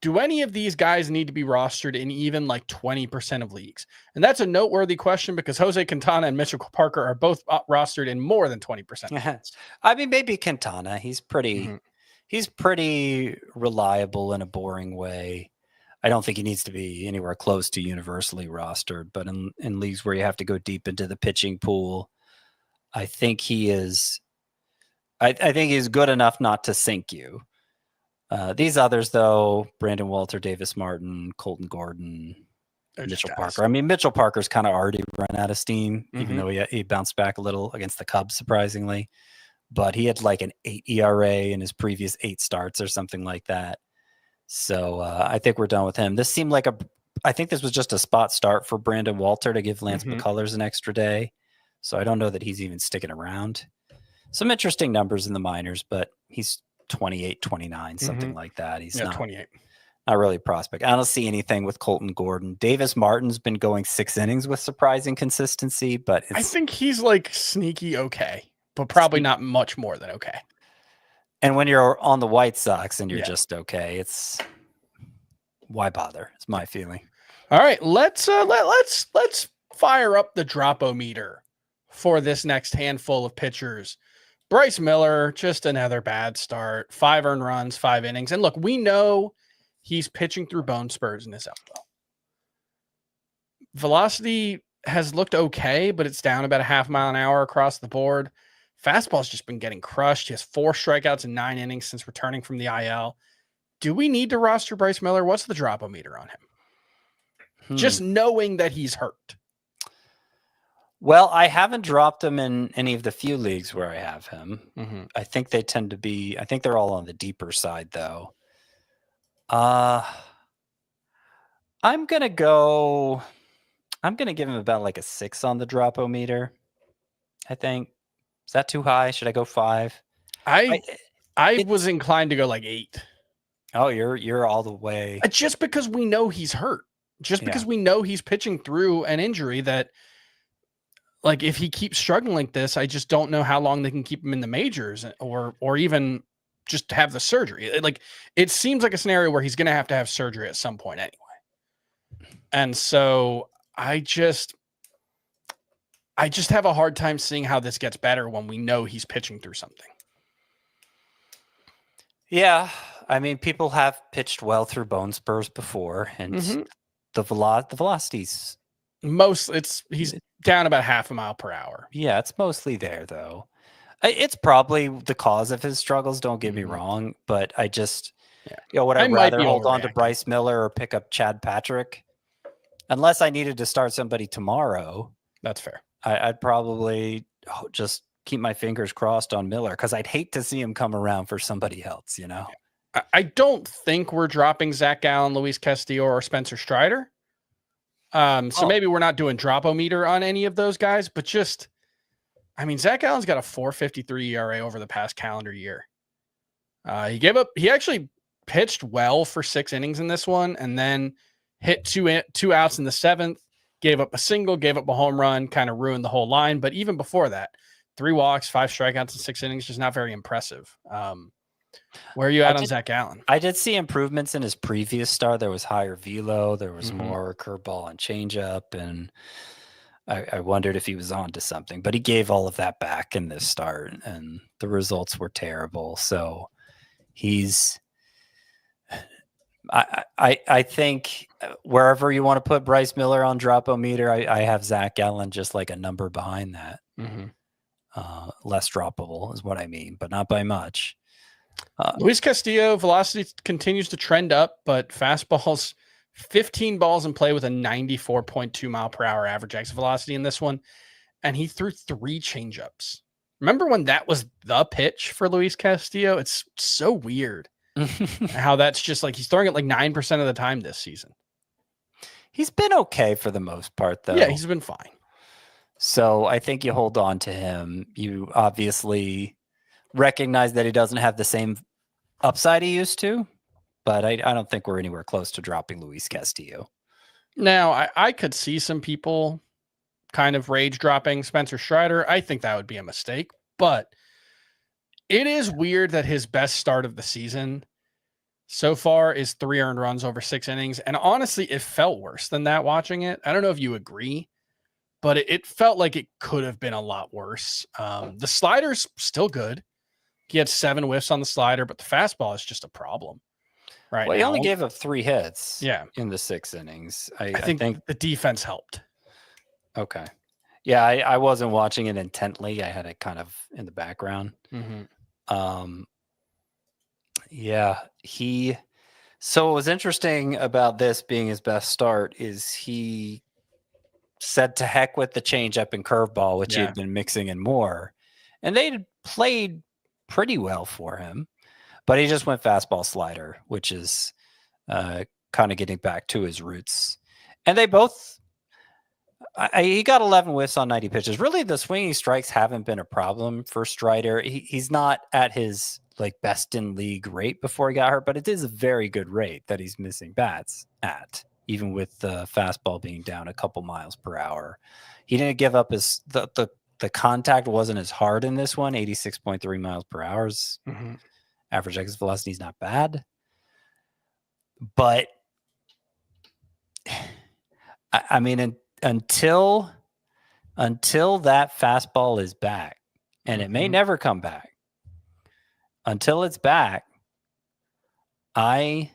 Do any of these guys need to be rostered in even like 20% of leagues? And that's a noteworthy question because Jose Quintana and Mitchell Parker are both rostered in more than 20%. I mean, maybe Quintana. He's pretty reliable in a boring way. I don't think he needs to be anywhere close to universally rostered, but in leagues where you have to go deep into the pitching pool, I think he is. I think he's good enough not to sink you. These others, though, Brandon Walter, Davis Martin, Colton Gordon, Mitchell Parker. I mean, Mitchell Parker's kind of already run out of steam, even though he bounced back a little against the Cubs, surprisingly. But he had like an 8 ERA in his previous 8 starts or something like that. So I think we're done with him. This seemed like I think this was just a spot start for Brandon Walter to give Lance McCullers an extra day. So I don't know that he's even sticking around. Some interesting numbers in the minors, but he's 28, 29, something like that. He's not 28. Not really a prospect. I don't see anything with Colton Gordon. Davis Martin's been going 6 innings with surprising consistency, but I think he's like sneaky okay, but probably not much more than okay. And when you're on the White Sox and you're just okay, it's why bother? It's my feeling. All right, let's fire up the drop-o-meter for this next handful of pitchers. Bryce Miller, just another bad start. 5 earned runs, 5 innings. And look, we know he's pitching through bone spurs in his elbow. Velocity has looked okay, but it's down about a half mile an hour across the board. Fastball's just been getting crushed. He has 4 strikeouts in 9 innings since returning from the IL. Do we need to roster Bryce Miller? What's the drop-o-meter on him? Just knowing that he's hurt. Well, I haven't dropped him in any of the few leagues where I have him. I think they tend to be, I think they're all on the deeper side, though. I'm going to give him about like a 6 on the drop-o-meter, I think. Is that too high? Should I go 5? I was inclined to go like 8. Oh, you're all the way. Just because we know he's hurt. Just because we know he's pitching through an injury that, like, if he keeps struggling like this, I just don't know how long they can keep him in the majors or even just have the surgery. It seems like a scenario where he's going to have surgery at some point anyway. And so I just have a hard time seeing how this gets better when we know he's pitching through something. Yeah, I mean, people have pitched well through bone spurs before, and the velocity's he's down about half a mile per hour. Yeah, it's mostly there though. It's probably the cause of his struggles. Don't get me wrong, but I just, would I rather hold on to Bryce Miller or pick up Chad Patrick? Unless I needed to start somebody tomorrow. That's fair. I'd probably just keep my fingers crossed on Miller because I'd hate to see him come around for somebody else, I don't think we're dropping Zach Gallen, Luis Castillo, or Spencer Strider. Maybe we're not doing drop-o-meter on any of those guys, but just, I mean, Zach Gallen's got a 4.53 ERA over the past calendar year. He actually pitched well for 6 innings in this one, and then hit two outs in the 7th, gave up a single, gave up a home run, kind of ruined the whole line. But even before that, 3 walks, 5 strikeouts in 6 innings, just not very impressive. Where are you at on Zach Gallen? I did see improvements in his previous start. There was higher velo, there was more curveball and changeup, and I wondered if he was on to something. But he gave all of that back in this start, and the results were terrible. So he's... I think wherever you want to put Bryce Miller on drop-o-meter, I have Zach Gallen just like a number behind that. Less droppable is what I mean, but not by much. Luis Castillo, velocity continues to trend up, but fastballs, 15 balls in play with a 94.2 mile per hour average exit velocity in this one. And he threw 3 changeups. Remember when that was the pitch for Luis Castillo? It's so weird. How that's just like he's throwing it like 9% of the time this season. He's been okay for the most part, though. Yeah, he's been fine. So I think you hold on to him. You obviously recognize that he doesn't have the same upside he used to, but I don't think we're anywhere close to dropping Luis Castillo. Now, I could see some people kind of rage dropping Spencer Strider. I think that would be a mistake, but it is weird that his best start of the season so far is 3 earned runs over 6 innings. And honestly, it felt worse than that watching it. I don't know if you agree, but it felt like it could have been a lot worse. The slider's still good. He had 7 whiffs on the slider, but the fastball is just a problem. Right. Well, he only gave up 3 hits in the 6 innings. I think the defense helped. Okay. Yeah, I wasn't watching it intently. I had it kind of in the background. So what was interesting about this being his best start is he said to heck with the changeup and curveball, which he had been mixing in more. And they played pretty well for him, but he just went fastball slider, which is kind of getting back to his roots. And they both, he got 11 whiffs on 90 pitches. Really, the swinging strikes haven't been a problem for Strider. He's not at his like best in league rate before he got hurt, but it is a very good rate that he's missing bats at, even with the fastball being down a couple miles per hour. He didn't give up the contact wasn't as hard in this one, 86.3 miles per hour. Average exit velocity is not bad, but I mean, until that fastball is back, and it may never come back, until it's back, I'm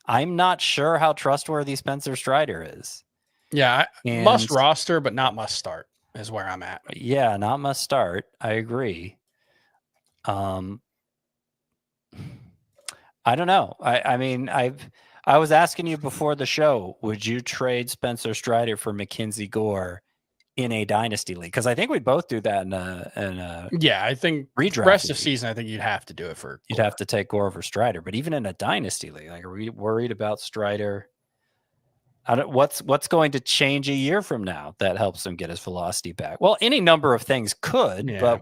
not sure how trustworthy Spencer Strider is. Yeah, must roster, but not must start is where I'm at. Yeah, not must start. I agree. I don't know. I mean, I was asking you before the show, would you trade Spencer Strider for Mackenzie Gore in a dynasty league? Because I think we'd both do that in a I think redraft rest of league. Season, I think you'd have to do it for You'd have to take Gore over Strider, but even in a dynasty league, like, are we worried about Strider? What's going to change a year from now that helps him get his velocity back? Well, any number of things could, but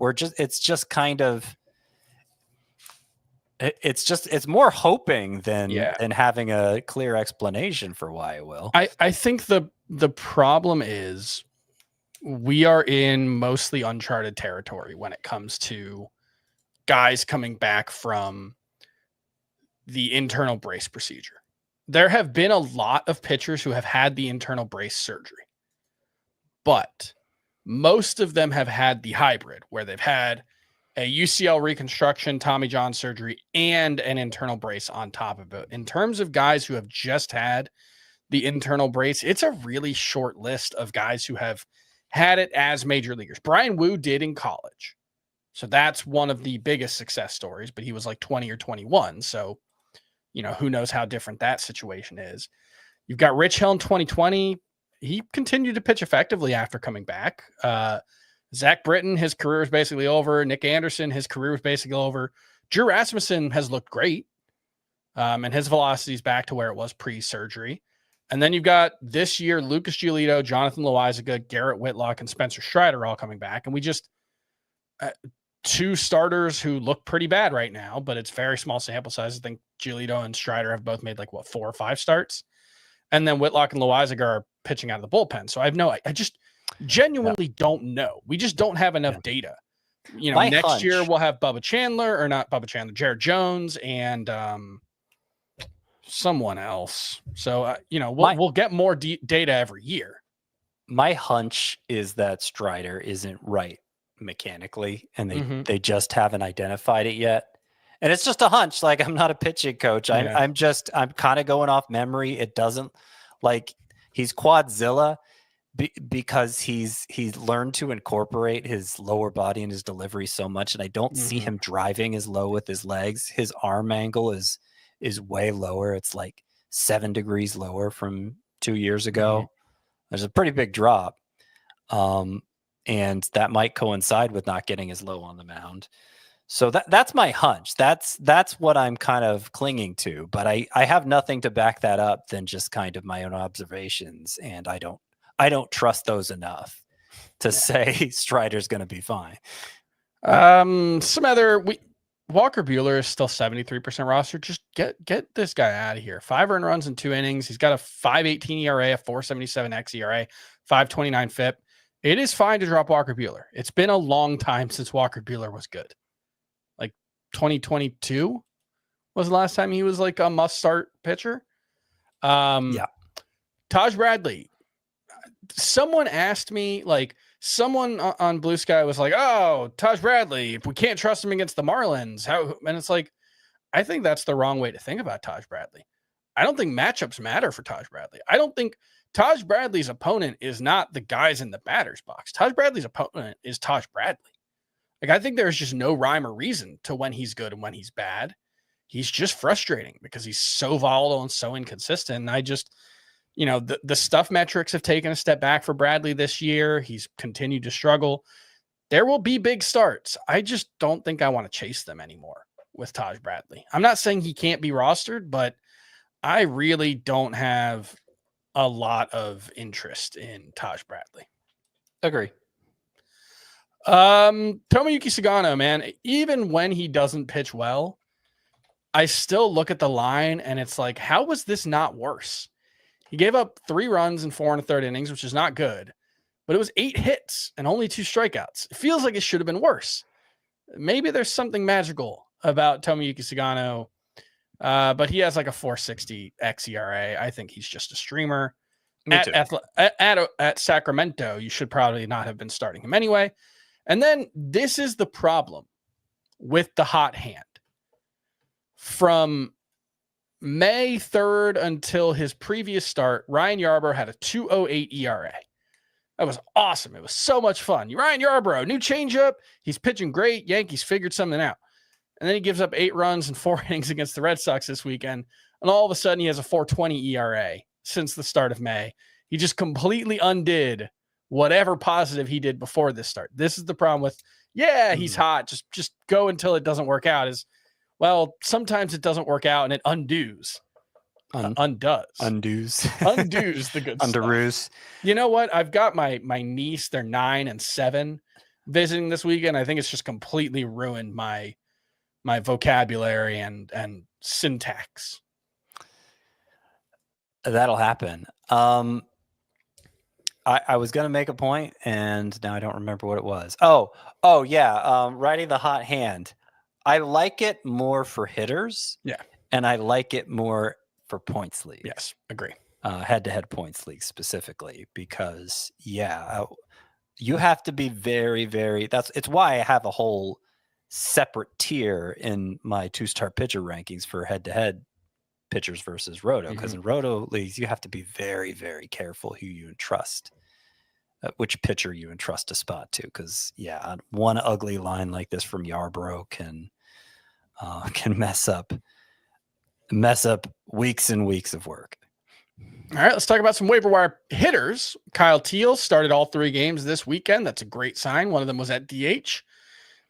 it's more hoping than having a clear explanation for why it will. I think the problem is we are in mostly uncharted territory when it comes to guys coming back from the internal brace procedure. There have been a lot of pitchers who have had the internal brace surgery, but most of them have had the hybrid where they've had a UCL reconstruction, Tommy John surgery, and an internal brace on top of it. In terms of guys who have just had the internal brace, it's a really short list of guys who have had it as major leaguers. Brian Wu did in college. So that's one of the biggest success stories, but he was like 20 or 21. So, who knows how different that situation is. You've got Rich Hill in 2020. He continued to pitch effectively after coming back. Zach Britton, his career is basically over. Nick Anderson, his career is basically over. Drew Rasmussen has looked great. And his velocity is back to where it was pre-surgery. And then you've got this year, Lucas Giolito, Jonathan Loizaga, Garrett Whitlock, and Spencer Strider all coming back. And we just, two starters who look pretty bad right now, but it's very small sample size. I think Giolito and Strider have both made 4 or 5 starts. And then Whitlock and Loizaga are pitching out of the bullpen. So I just genuinely don't know. We just don't have enough data. Next year we'll have Jared Jones and someone else. So, we'll get more data every year. My hunch is that Strider isn't right mechanically, and they just haven't identified it yet. And it's just a hunch. I'm not a pitching coach. I'm kind of going off memory. It doesn't he's Quadzilla because he's learned to incorporate his lower body and his delivery so much. And I don't see him driving as low with his legs. His arm angle is way lower. It's 7 degrees lower from 2 years ago. There's a pretty big drop. And that might coincide with not getting as low on the mound. So that's my hunch. That's what I'm kind of clinging to, but I have nothing to back that up than just kind of my own observations. And I don't trust those enough to say Strider's going to be fine. Walker Buehler is still 73% roster. Just get this guy out of here. 5 earned runs in 2 innings. He's got a 5.18 ERA, a 4.77 xERA, 5.29 FIP. It is fine to drop Walker Buehler. It's been a long time since Walker Buehler was good. 2022 was the last time he was a must-start pitcher. Taj Bradley. Someone asked me, someone on Blue Sky was like, "Oh, Taj Bradley, if we can't trust him against the Marlins, how?" And it's I think that's the wrong way to think about Taj Bradley. I don't think matchups matter for Taj Bradley. I don't think Taj Bradley's opponent is not the guys in the batter's box. Taj Bradley's opponent is Taj Bradley. I think there's just no rhyme or reason to when he's good and when he's bad. He's just frustrating because he's so volatile and so inconsistent. And I just, the stuff metrics have taken a step back for Bradley this year. He's continued to struggle. There will be big starts. I just don't think I want to chase them anymore with Taj Bradley. I'm not saying he can't be rostered, but I really don't have a lot of interest in Taj Bradley. Agree. Tomoyuki Sagano, man, even when he doesn't pitch well, I still look at the line and it's how was this not worse? He gave up 3 runs in 4 1/3 innings, which is not good, but it was 8 hits and only 2 strikeouts. It feels like it should have been worse. Maybe there's something magical about Tomoyuki Sagano, but he has a 4.60 xERA. I think he's just a streamer. At Sacramento, you should probably not have been starting him anyway. And then this is the problem with the hot hand. From May 3rd until his previous start, Ryan Yarbrough had a 2.08 ERA. That was awesome. It was so much fun. Ryan Yarbrough, new changeup. He's pitching great. Yankees figured something out. And then he gives up 8 runs in 4 innings against the Red Sox this weekend. And all of a sudden he has a 4.20 ERA since the start of May. He just completely undid whatever positive he did before this start. This is the problem with, he's hot. Just go until it doesn't work out. Sometimes it doesn't work out and it undoes. Undoes the good Underoos. stuff. You know what? I've got my niece, they're 9 and 7, visiting this weekend. I think it's just completely ruined my vocabulary and syntax. That'll happen. I was going to make a point, and now I don't remember what it was. Oh yeah. Riding the hot hand. I like it more for hitters. Yeah. And I like it more for points leagues. Yes, agree. head-to-head points league specifically, because you have to be very, very. It's why I have a whole separate tier in my 2-star pitcher rankings for head-to-head pitchers versus roto, because in roto leagues you have to be very, very careful who you entrust, which pitcher you entrust a spot to, because one ugly line like this from Yarbrough can mess up weeks and weeks of work. All right, let's talk about some waiver wire hitters. Kyle Teal started all 3 games this weekend. That's a great sign. One of them was at DH.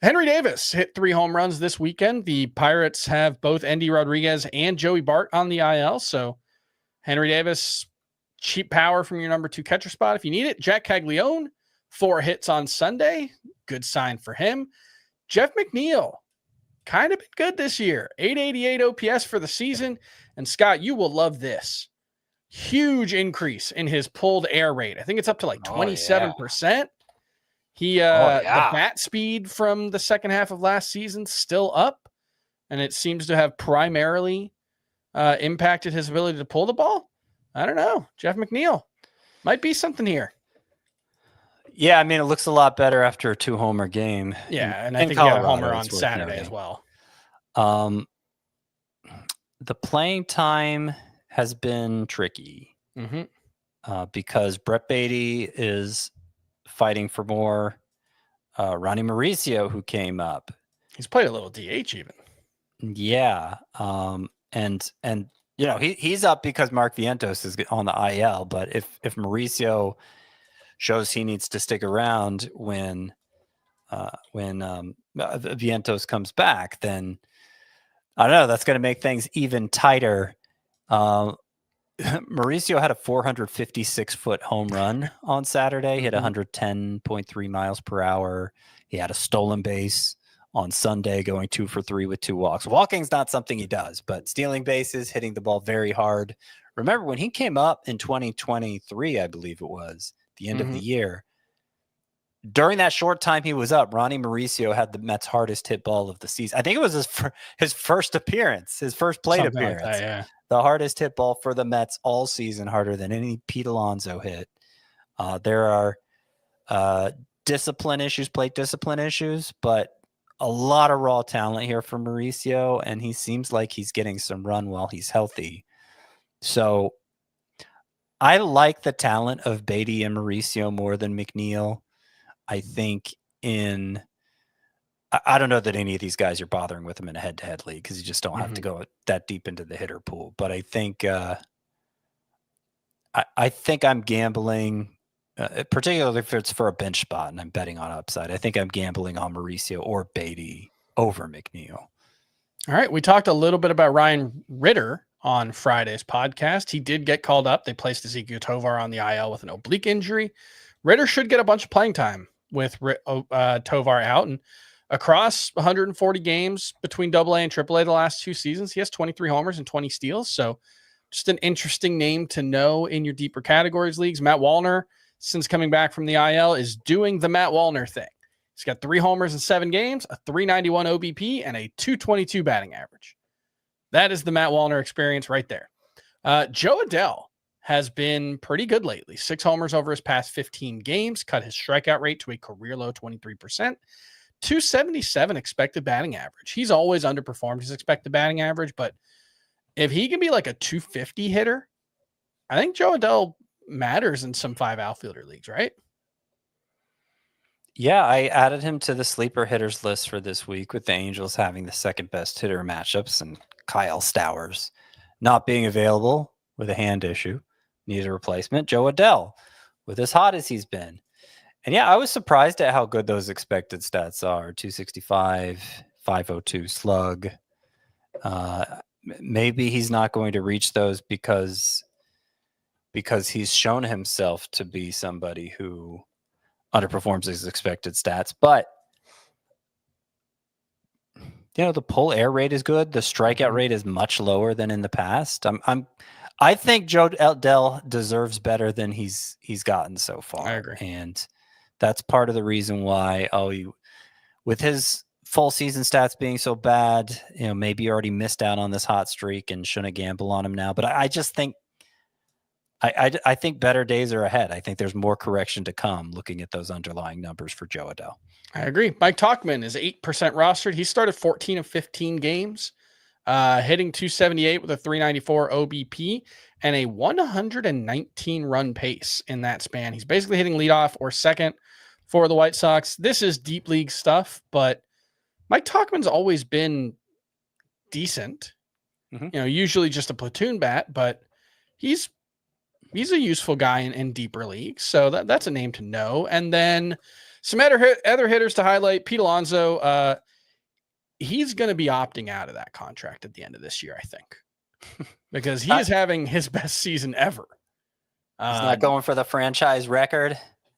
Henry Davis hit 3 home runs this weekend. The Pirates have both Endy Rodriguez and Joey Bart on the IL. So Henry Davis, cheap power from your number 2 catcher spot if you need it. Jack Caglione, 4 hits on Sunday. Good sign for him. Jeff McNeil, kind of been good this year. 888 OPS for the season. And Scott, you will love this. Huge increase in his pulled air rate. I think it's up to like 27%. The bat speed from the second half of last season still up, and it seems to have primarily impacted his ability to pull the ball. I don't know. Jeff McNeil might be something here. Yeah, I mean, it looks a lot better after a 2-homer game. Yeah, and I think he had a homer on Saturday as well. The playing time has been tricky because Brett Beatty is fighting for more. Ronnie Mauricio, who came up, he's played a little DH even. Yeah, and he's up because Mark Vientos is on the IL. But if Mauricio shows he needs to stick around when Vientos comes back, then I don't know. That's going to make things even tighter. Mauricio had a 456-foot home run on Saturday, hit 110.3 miles per hour. He had a stolen base on Sunday, going 2 for 3 with 2 walks. Walking's not something he does, but stealing bases, hitting the ball very hard. Remember when he came up in 2023, I believe it was, the end of the year, during that short time he was up, Ronnie Mauricio had the Mets' hardest hit ball of the season. I think it was his first appearance, his first plate Something appearance. like that, yeah. The hardest hit ball for the Mets all season, harder than any Pete Alonso hit. There are plate discipline issues, but a lot of raw talent here for Mauricio, and he seems like he's getting some run while he's healthy. So I like the talent of Beatty and Mauricio more than McNeil. I think I don't know that any of these guys are bothering with him in a head-to-head league because you just don't have to go that deep into the hitter pool. But I think I think I'm gambling, particularly if it's for a bench spot and I'm betting on upside. I think I'm gambling on Mauricio or Beatty over McNeil. All right, we talked a little bit about Ryan Ritter on Friday's podcast. He did get called up. They placed Ezekiel Tovar on the IL with an oblique injury. Ritter should get a bunch of playing time with Tovar out, and across 140 games between AA and AAA the last 2 seasons, he has 23 homers and 20 steals. So just an interesting name to know in your deeper categories leagues. Matt Wallner, since coming back from the IL, is doing the Matt Wallner thing. He's got 3 homers in 7 games, a 391 OBP, and a 222 batting average. That is the Matt Wallner experience right there. Joe Adell has been pretty good lately. 6 homers over his past 15 games, cut his strikeout rate to a career low 23%. 277 expected batting average. He's always underperformed his expected batting average, but if he can be like a 250 hitter, I think Joe Adell matters in some 5 outfielder leagues, right? Yeah, I added him to the sleeper hitters list for this week, with the Angels having the second best hitter matchups and Kyle Stowers not being available with a hand issue, needed a replacement. Joe Adell, with as hot as he's been. And yeah, I was surprised at how good those expected stats are. 265, 502 slug. Maybe he's not going to reach those because he's shown himself to be somebody who underperforms his expected stats. But the pull air rate is good. The strikeout rate is much lower than in the past. I think Joe Adell deserves better than he's gotten so far. I agree. And that's part of the reason why, with his full season stats being so bad, maybe you already missed out on this hot streak and shouldn't gamble on him now. But I just think I think better days are ahead. I think there's more correction to come looking at those underlying numbers for Joe Adell. I agree. Mike Tauchman is 8% rostered. He started 14 of 15 games, hitting 278 with a 394 OBP and a 119 run pace in that span. He's basically hitting leadoff or second for the White Sox. This is deep league stuff, but Mike Tauchman's always been decent. Usually just a platoon bat, but he's a useful guy in deeper leagues. So that's a name to know. And then some other hitters to highlight. Pete Alonso, he's going to be opting out of that contract at the end of this year, I think, because he is having his best season ever. He's not going for the franchise record.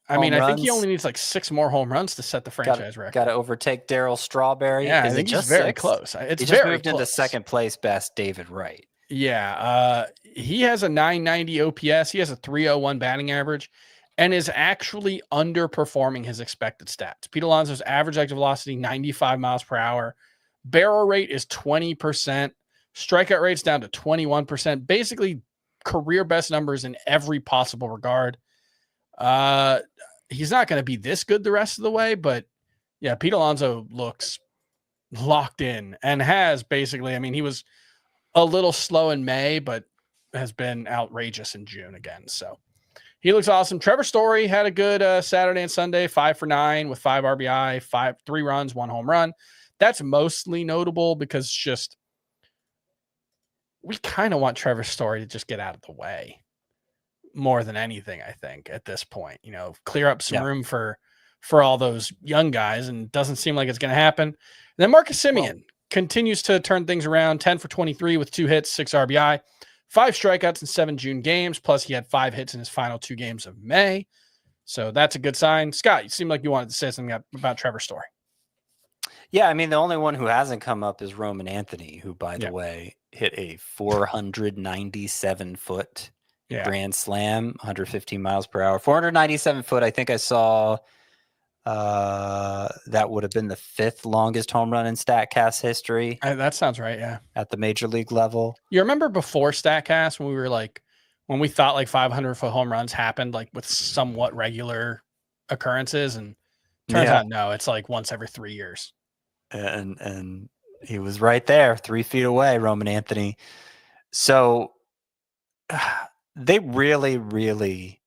I mean, I think he only needs like 6 more home runs to set the franchise record. Got to overtake Darryl Strawberry. Yeah, I think he's very close. It's he just very moved close. into second place best David Wright. Yeah, he has a 990 OPS. He has a 301 batting average and is actually underperforming his expected stats. Pete Alonso's average exit velocity, 95 miles per hour. Barrel rate is 20%. Strikeout rate's down to 21%. Basically, career best numbers in every possible regard. He's not going to be this good the rest of the way, but yeah, Pete Alonso looks locked in and has basically, I mean, he was a little slow in May, but has been outrageous in June again. So he looks awesome. Trevor Story had a good Saturday and Sunday, 5 for 9 with 5 RBI, 3 runs, 1 home run. That's mostly notable because just we kind of want Trevor Story to just get out of the way more than anything, I think, at this point. Clear up some room for all those young guys, and it doesn't seem like it's going to happen. And then Marcus Semien continues to turn things around, 10 for 23 with 2 hits, 6 RBI, 5 strikeouts in 7 June games, plus he had 5 hits in his final 2 games of May. So that's a good sign. Scott, you seem like you wanted to say something about Trevor Story. Yeah, I mean, the only one who hasn't come up is Roman Anthony, who, by the way, hit a 497-foot grand slam, 115 miles per hour. 497 foot, I think I saw that would have been the 5th longest home run in StatCast history. That sounds right, yeah. At the major league level. You remember before StatCast when we thought like 500-foot home runs happened like with somewhat regular occurrences, and turns out no, it's like once every 3 years. And he was right there, 3 feet away, Roman Anthony. So they really, really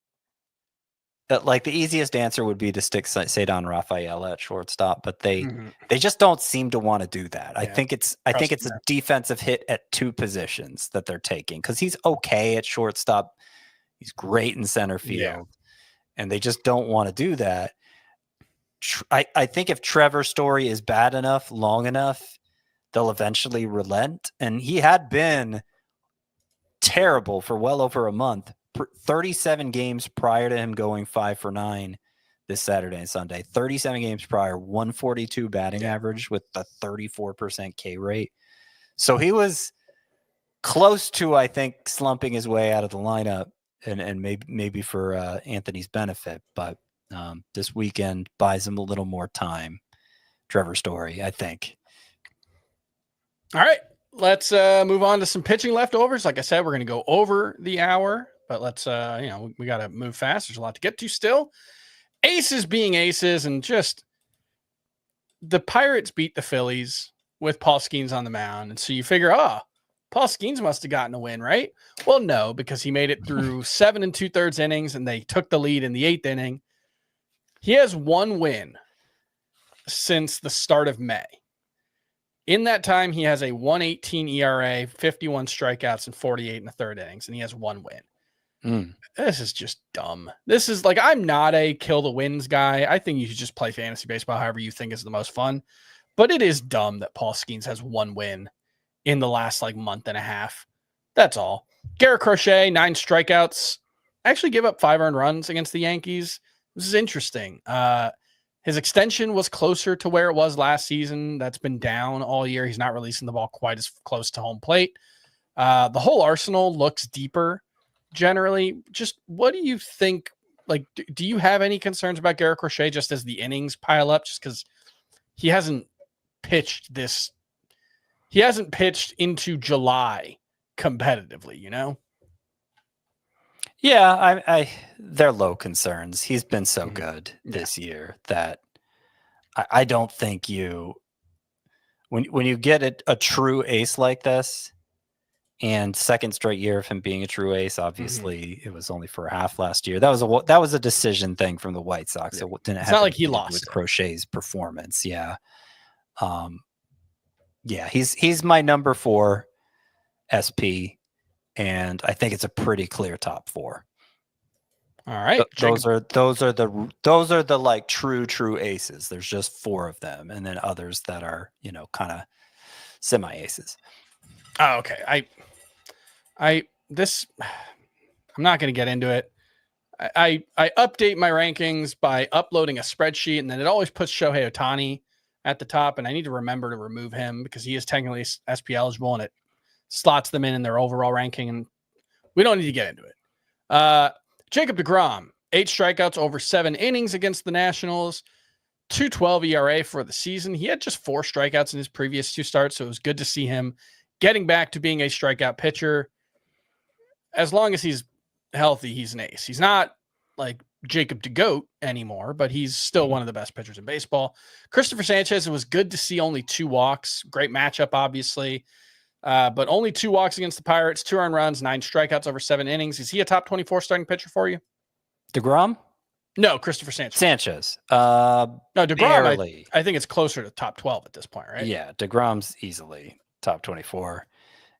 like the easiest answer would be to stick Cedar Rafael at shortstop, but they just don't seem to want to do that. I think it's a defensive hit at 2 positions that they're taking, because he's okay at shortstop. He's great in center field, and they just don't want to do that. I think if Trevor Story is bad enough, long enough, they'll eventually relent. And he had been terrible for well over a month. 37 games prior to him going 5 for 9 this Saturday and Sunday. 37 games prior, 142 batting average with a 34% K rate. So he was close to, I think, slumping his way out of the lineup, and maybe for Anthony's benefit, but this weekend buys him a little more time. Trevor Story, I think. All right, let's move on to some pitching leftovers. Like I said, we're going to go over the hour, but let's we got to move fast. There's a lot to get to still. Aces being aces, and just the Pirates beat the Phillies with Paul Skeens on the mound, and so you figure, Paul Skeens must have gotten a win, right? Well, no, because he made it through 7 2/3 innings, and they took the lead in the 8th inning. He has 1 win since the start of May. In that time, he has a 1.18 ERA, 51 strikeouts, and 48 1/3 innings, and he has 1 win. This is just dumb. This is like, I'm not a kill the wins guy. I think you should just play fantasy baseball however you think is the most fun. But it is dumb that Paul Skeens has 1 win in the last month and a half. That's all. Garrett Crochet, 9 strikeouts. Actually give up 5 earned runs against the Yankees. This is interesting. His extension was closer to where it was last season. That's been down all year. He's not releasing the ball quite as close to home plate. The whole arsenal looks deeper generally. Just what do you think? Do you have any concerns about Garrett Crochet just as the innings pile up? Just because he hasn't pitched into July competitively, Yeah, they're low concerns. He's been so Mhm. good Yeah. this year that I don't think when you get a true ace like this, and second straight year of him being a true ace, obviously it was only for half last year. That was a decision thing from the White Sox. Yeah. It didn't It's have not like he anything to do lost with it. Crochet's performance. Yeah. Yeah, he's my number 4 SP, and I think it's a pretty clear top 4. All right. Those are the like true aces. There's just 4 of them, and then others that are, kind of semi aces. Oh, okay. I'm not going to get into it. I update my rankings by uploading a spreadsheet, and then it always puts Shohei Ohtani at the top, and I need to remember to remove him because he is technically SP eligible, and it slots them in their overall ranking, and we don't need to get into it. Jacob deGrom, 8 strikeouts over 7 innings against the Nationals, 2.12 ERA for the season. He had just 4 strikeouts in his previous 2 starts, so it was good to see him getting back to being a strikeout pitcher. As long as he's healthy, he's an ace. He's not like Jacob DeGoat anymore, but he's still one of the best pitchers in baseball. Christopher Sanchez, it was good to see only 2 walks. Great matchup, obviously. But only 2 walks against the Pirates, 2 earned runs, 9 strikeouts over 7 innings. Is he a top 24 starting pitcher for you? DeGrom? No, Christopher Sanchez. No, DeGrom, I think it's closer to top 12 at this point, right? Yeah, DeGrom's easily top 24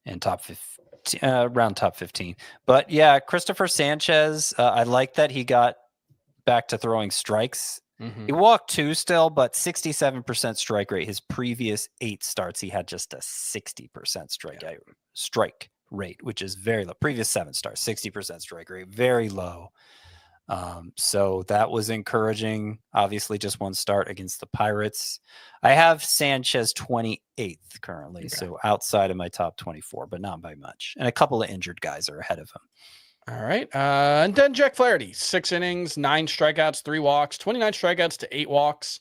and top 15, around top 15. But yeah, Christopher Sanchez, I like that he got back to throwing strikes. Mm-hmm. He walked 2 still, but 67% strike rate. His previous 8 starts, he had just a 60% strike rate, which is very low. Previous 7 starts, 60% strike rate, very low. So that was encouraging. Obviously, just 1 start against the Pirates. I have Sanchez 28th currently, so outside of my top 24, but not by much. And a couple of injured guys are ahead of him. All right. And then Jack Flaherty, 6 innings, 9 strikeouts, 3 walks, 29 strikeouts to 8 walks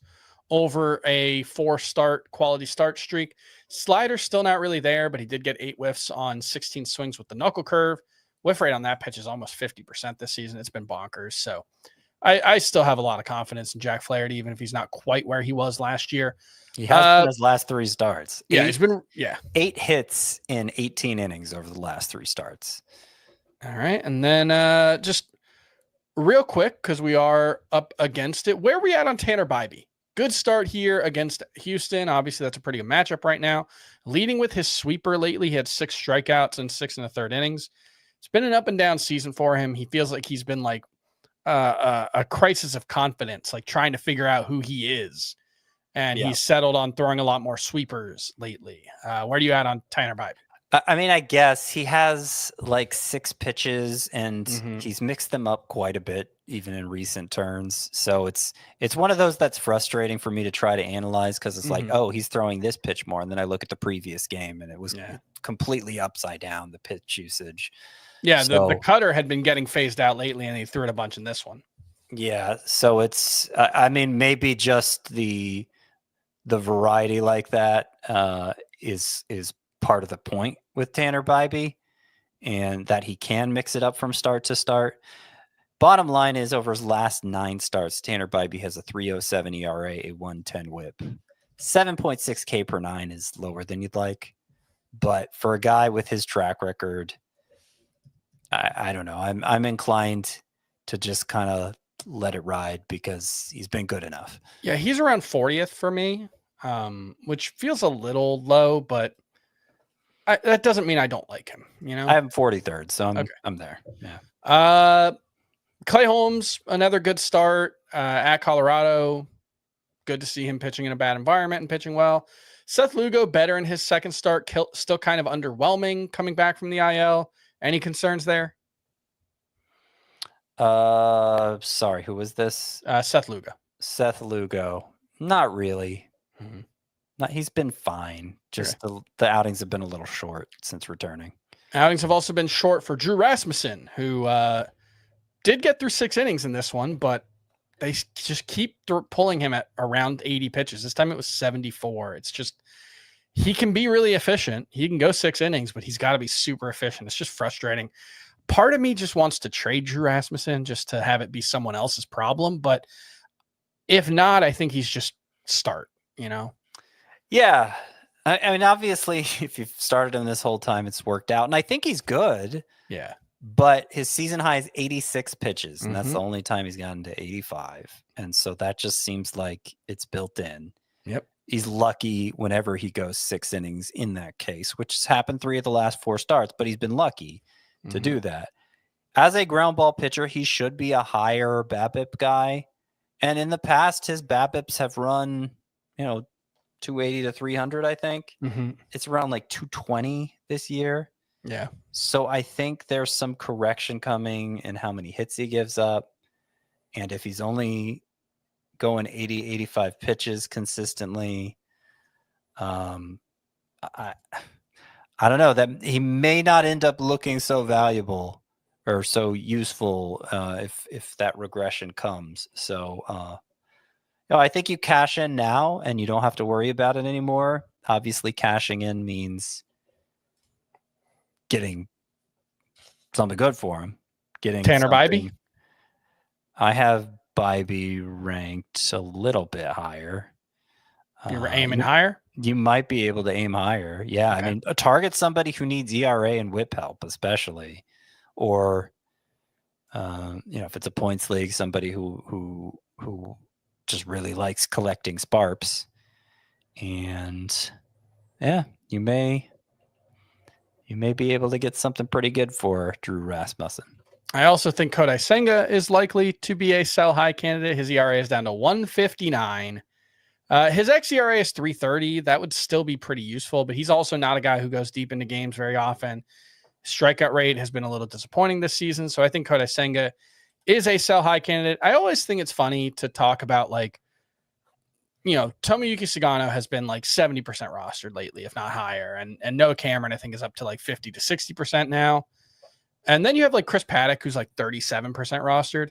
over a 4-start quality start streak. Slider's still not really there, but he did get 8 whiffs on 16 swings with the knuckle curve. Whiff rate on that pitch is almost 50% this season. It's been bonkers. So I still have a lot of confidence in Jack Flaherty, even if he's not quite where he was last year. He has been his last 3 starts. Yeah, 8 hits in 18 innings over the last 3 starts. All right. And then just real quick, because we are up against it, where are we at on Tanner Bybee? Good start here against Houston. Obviously, that's a pretty good matchup right now. Leading with his sweeper lately, he had 6 strikeouts and 6 1/3 innings. It's been an up and down season for him. He feels like he's been like a crisis of confidence, like trying to figure out who he is. And he's settled on throwing a lot more sweepers lately. Where are you at on Tanner Bybee? I mean, I guess he has like 6 pitches, and he's mixed them up quite a bit, even in recent turns. So it's one of those that's frustrating for me to try to analyze, because it's like, oh, he's throwing this pitch more, and then I look at the previous game, and it was completely upside down, the pitch usage. Yeah, so, the cutter had been getting phased out lately, and he threw it a bunch in this one. Yeah, so it's I mean, maybe just the variety like that is part of the point with Tanner Bybee, and that he can mix it up from start to start. Bottom line is, over his last 9 starts, Tanner Bybee has a 3.07 ERA, a 1.10 WHIP. 7.6 K per 9 is lower than you'd like, but for a guy with his track record, I don't know. I'm inclined to just kind of let it ride, because he's been good enough. Yeah, he's around 40th for me, which feels a little low, but that doesn't mean I don't like him. You know, I have him 43rd, so I'm there. Yeah. Clay Holmes, another good start at Colorado. Good to see him pitching in a bad environment and pitching well. Seth Lugo, better in his second start, still kind of underwhelming coming back from the IL. Any concerns there? Sorry, who was this? Seth Lugo. Seth Lugo. Not really. He's been fine. Just the outings have been a little short since returning. Outings have also been short for Drew Rasmussen, who did get through 6 innings in this one, but they just keep pulling him at around 80 pitches. This time it was 74. It's just, he can be really efficient. He can go 6 innings, but he's got to be super efficient. It's just frustrating. part of me just wants to trade Drew Rasmussen just to have it be someone else's problem. But if not, I think he's just start, Yeah. I mean, obviously, if you've started him this whole time, it's worked out. And I think he's good. Yeah. But his season high is 86 pitches, and that's Mhm. the only time he's gotten to 85. And so that just seems like it's built in. Yep. He's lucky whenever he goes 6 innings in that case, which has happened 3 of the last 4 starts, but he's been lucky to do that. As a ground ball pitcher, he should be a higher BABIP guy. And in the past, his BABIPs have run, 280 to 300, I think. Mhm. It's around like 220 this year. Yeah. So I think there's some correction coming in how many hits he gives up. And if he's only going 80, 85 pitches consistently, I don't know, that he may not end up looking so valuable or so useful if that regression comes. So I think you cash in now and you don't have to worry about it anymore. Obviously, cashing in means getting something good for him. Getting Tanner something. Bybee? I have Bybee ranked a little bit higher. You're aiming higher? You might be able to aim higher. Yeah. Okay. I mean, target somebody who needs ERA and whip help, especially. Or, if it's a points league, somebody who just really likes collecting sparps. And yeah, you may be able to get something pretty good for Drew Rasmussen. I also think Kodai Senga is likely to be a sell high candidate. His ERA is down to 159. His xERA is 330. That would still be pretty useful, but he's also not a guy who goes deep into games very often. Strikeout rate has been a little disappointing this season, so I think Kodai Senga is a sell high candidate. I always think it's funny to talk about Tomoyuki Sagano has been like 70% rostered lately, if not higher. And Noah Cameron, I think, is up to like 50 to 60% now. And then you have like Chris Paddock, who's like 37% rostered,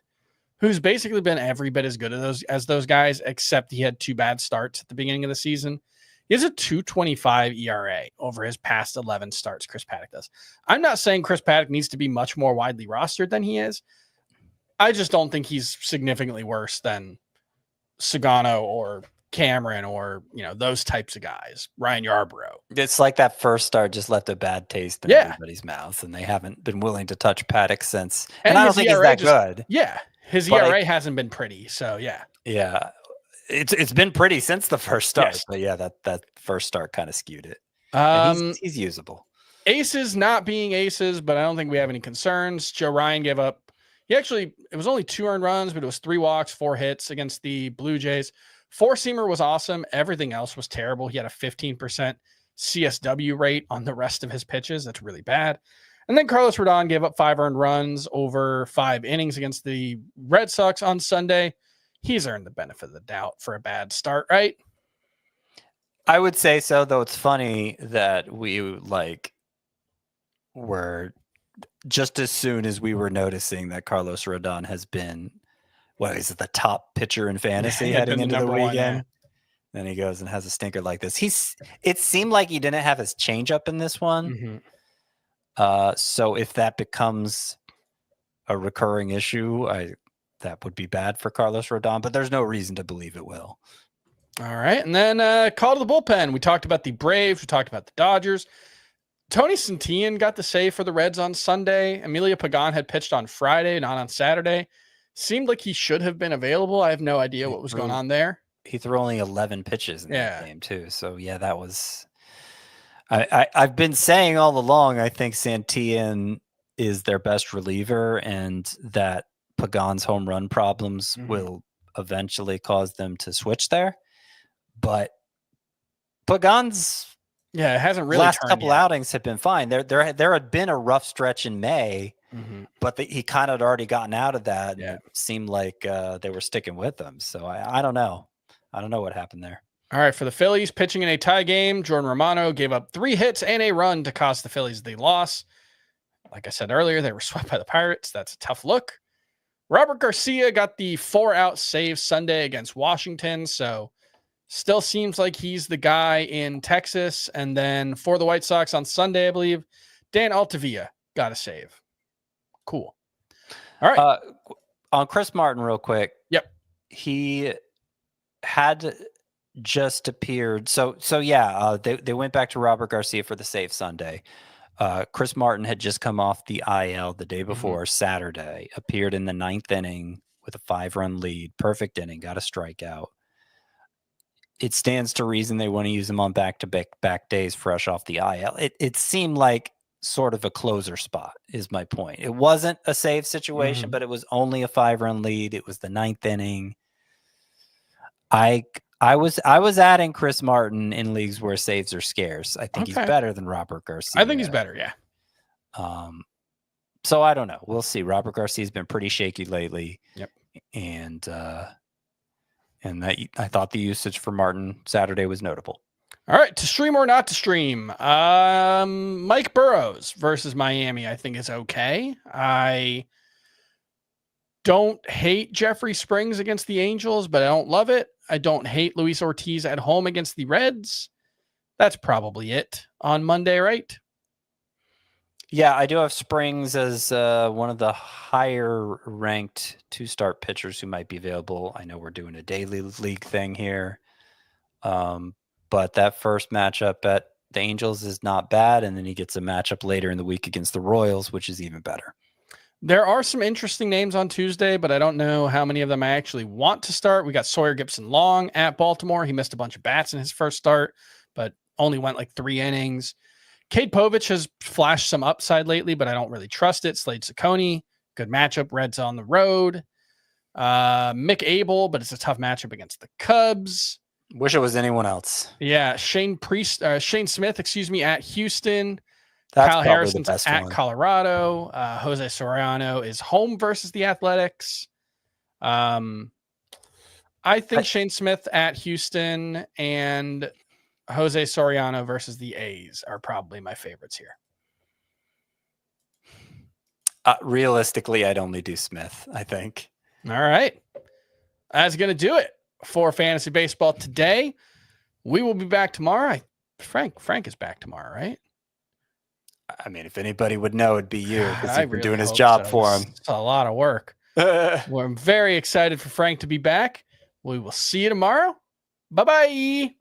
who's basically been every bit as good as those guys, except he had 2 bad starts at the beginning of the season. He has a 2.25 ERA over his past 11 starts, Chris Paddock does. I'm not saying Chris Paddock needs to be much more widely rostered than he is. I just don't think he's significantly worse than Sagano or Cameron or those types of guys. Ryan Yarbrough. It's like that first start just left a bad taste in everybody's mouth, and they haven't been willing to touch Paddock since. And I don't think he's that good. Yeah, his ERA hasn't been pretty. So yeah, it's been pretty since the first start. Yes. But yeah, that first start kind of skewed it. He's usable. Aces not being aces, but I don't think we have any concerns. Joe Ryan gave up. It was only 2 earned runs, but it was 3 walks, 4 hits against the Blue Jays. 4-seamer was awesome. Everything else was terrible. He had a 15% CSW rate on the rest of his pitches. That's really bad. And then Carlos Rodon gave up 5 earned runs over 5 innings against the Red Sox on Sunday. He's earned the benefit of the doubt for a bad start, right? I would say so, though. It's funny that we were just as soon as we were noticing that Carlos Rodon has been, the top pitcher in fantasy heading into the weekend. Then he goes and has a stinker like this. It seemed like he didn't have his changeup in this one. Mm-hmm. So if that becomes a recurring issue, that would be bad for Carlos Rodon, but there's no reason to believe it will. All right. And then call to the bullpen. We talked about the Braves. We talked about the Dodgers. Tony Santillan got the save for the Reds on Sunday. Emilio Pagan had pitched on Friday, not on Saturday. Seemed like he should have been available. I have no idea what was going on there. He threw only 11 pitches in that game too. So yeah, that was. I've been saying all along, I think Santillan is their best reliever, and that Pagan's home run problems will eventually cause them to switch there. But Pagan's it hasn't really last couple outings have been fine. There had been a rough stretch in May. But he kind of had already gotten out of that. Yeah. It seemed like they were sticking with him. So I don't know. I don't know what happened there. All right. For the Phillies, pitching in a tie game, Jordan Romano gave up 3 hits and a run to cost the Phillies the loss. Like I said earlier, they were swept by the Pirates. That's a tough look. Robert Garcia got the 4-out save Sunday against Washington. So still seems like he's the guy in Texas. And then for the White Sox on Sunday, I believe, Dan Altavilla got a save. Cool. All right. On Chris Martin, real quick. Yep. He had just appeared. So yeah, they went back to Robert Garcia for the save Sunday. Chris Martin had just come off the IL the day before, Saturday, appeared in the 9th inning with a 5-run lead, perfect inning, got a strikeout. It stands to reason they want to use him on back-to-back days fresh off the IL. It seemed like sort of a closer spot is my point. It wasn't a save situation, but it was only a 5-run lead. It was the 9th inning. I was adding Chris Martin in leagues where saves are scarce. I think he's better than Robert Garcia. I think he's better, yeah. So I don't know. We'll see. Robert Garcia's been pretty shaky lately. Yep. And that I thought the usage for Martin Saturday was notable. All right, to stream or not to stream. Mike Burrows versus Miami, I think is okay. I don't hate Jeffrey Springs against the Angels, but I don't love it. I don't hate Luis Ortiz at home against the Reds. That's probably it on Monday, right? Yeah, I do have Springs as one of the higher ranked 2-start pitchers who might be available. I know we're doing a daily league thing here. But that first matchup at the Angels is not bad. And then he gets a matchup later in the week against the Royals, which is even better. There are some interesting names on Tuesday, but I don't know how many of them I actually want to start. We got Sawyer Gipson-Long at Baltimore. He missed a bunch of bats in his first start, but only went like 3 innings. Cade Povich has flashed some upside lately, but I don't really trust it. Slade Ciccone, good matchup. Reds on the road. Mick Abel, but it's a tough matchup against the Cubs. Wish it was anyone else. Yeah, Shane Smith, at Houston. That's Kyle Harrison's at one. Colorado. Jose Soriano is home versus the Athletics. I think Shane Smith at Houston and Jose Soriano versus the A's are probably my favorites here. Realistically, I'd only do Smith, I think. All right. That's going to do it for Fantasy Baseball today. We will be back tomorrow. Frank is back tomorrow, right? I mean, if anybody would know, it'd be you because you've been really doing his job for him. It's a lot of work. Well, I'm very excited for Frank to be back. We will see you tomorrow. Bye-bye.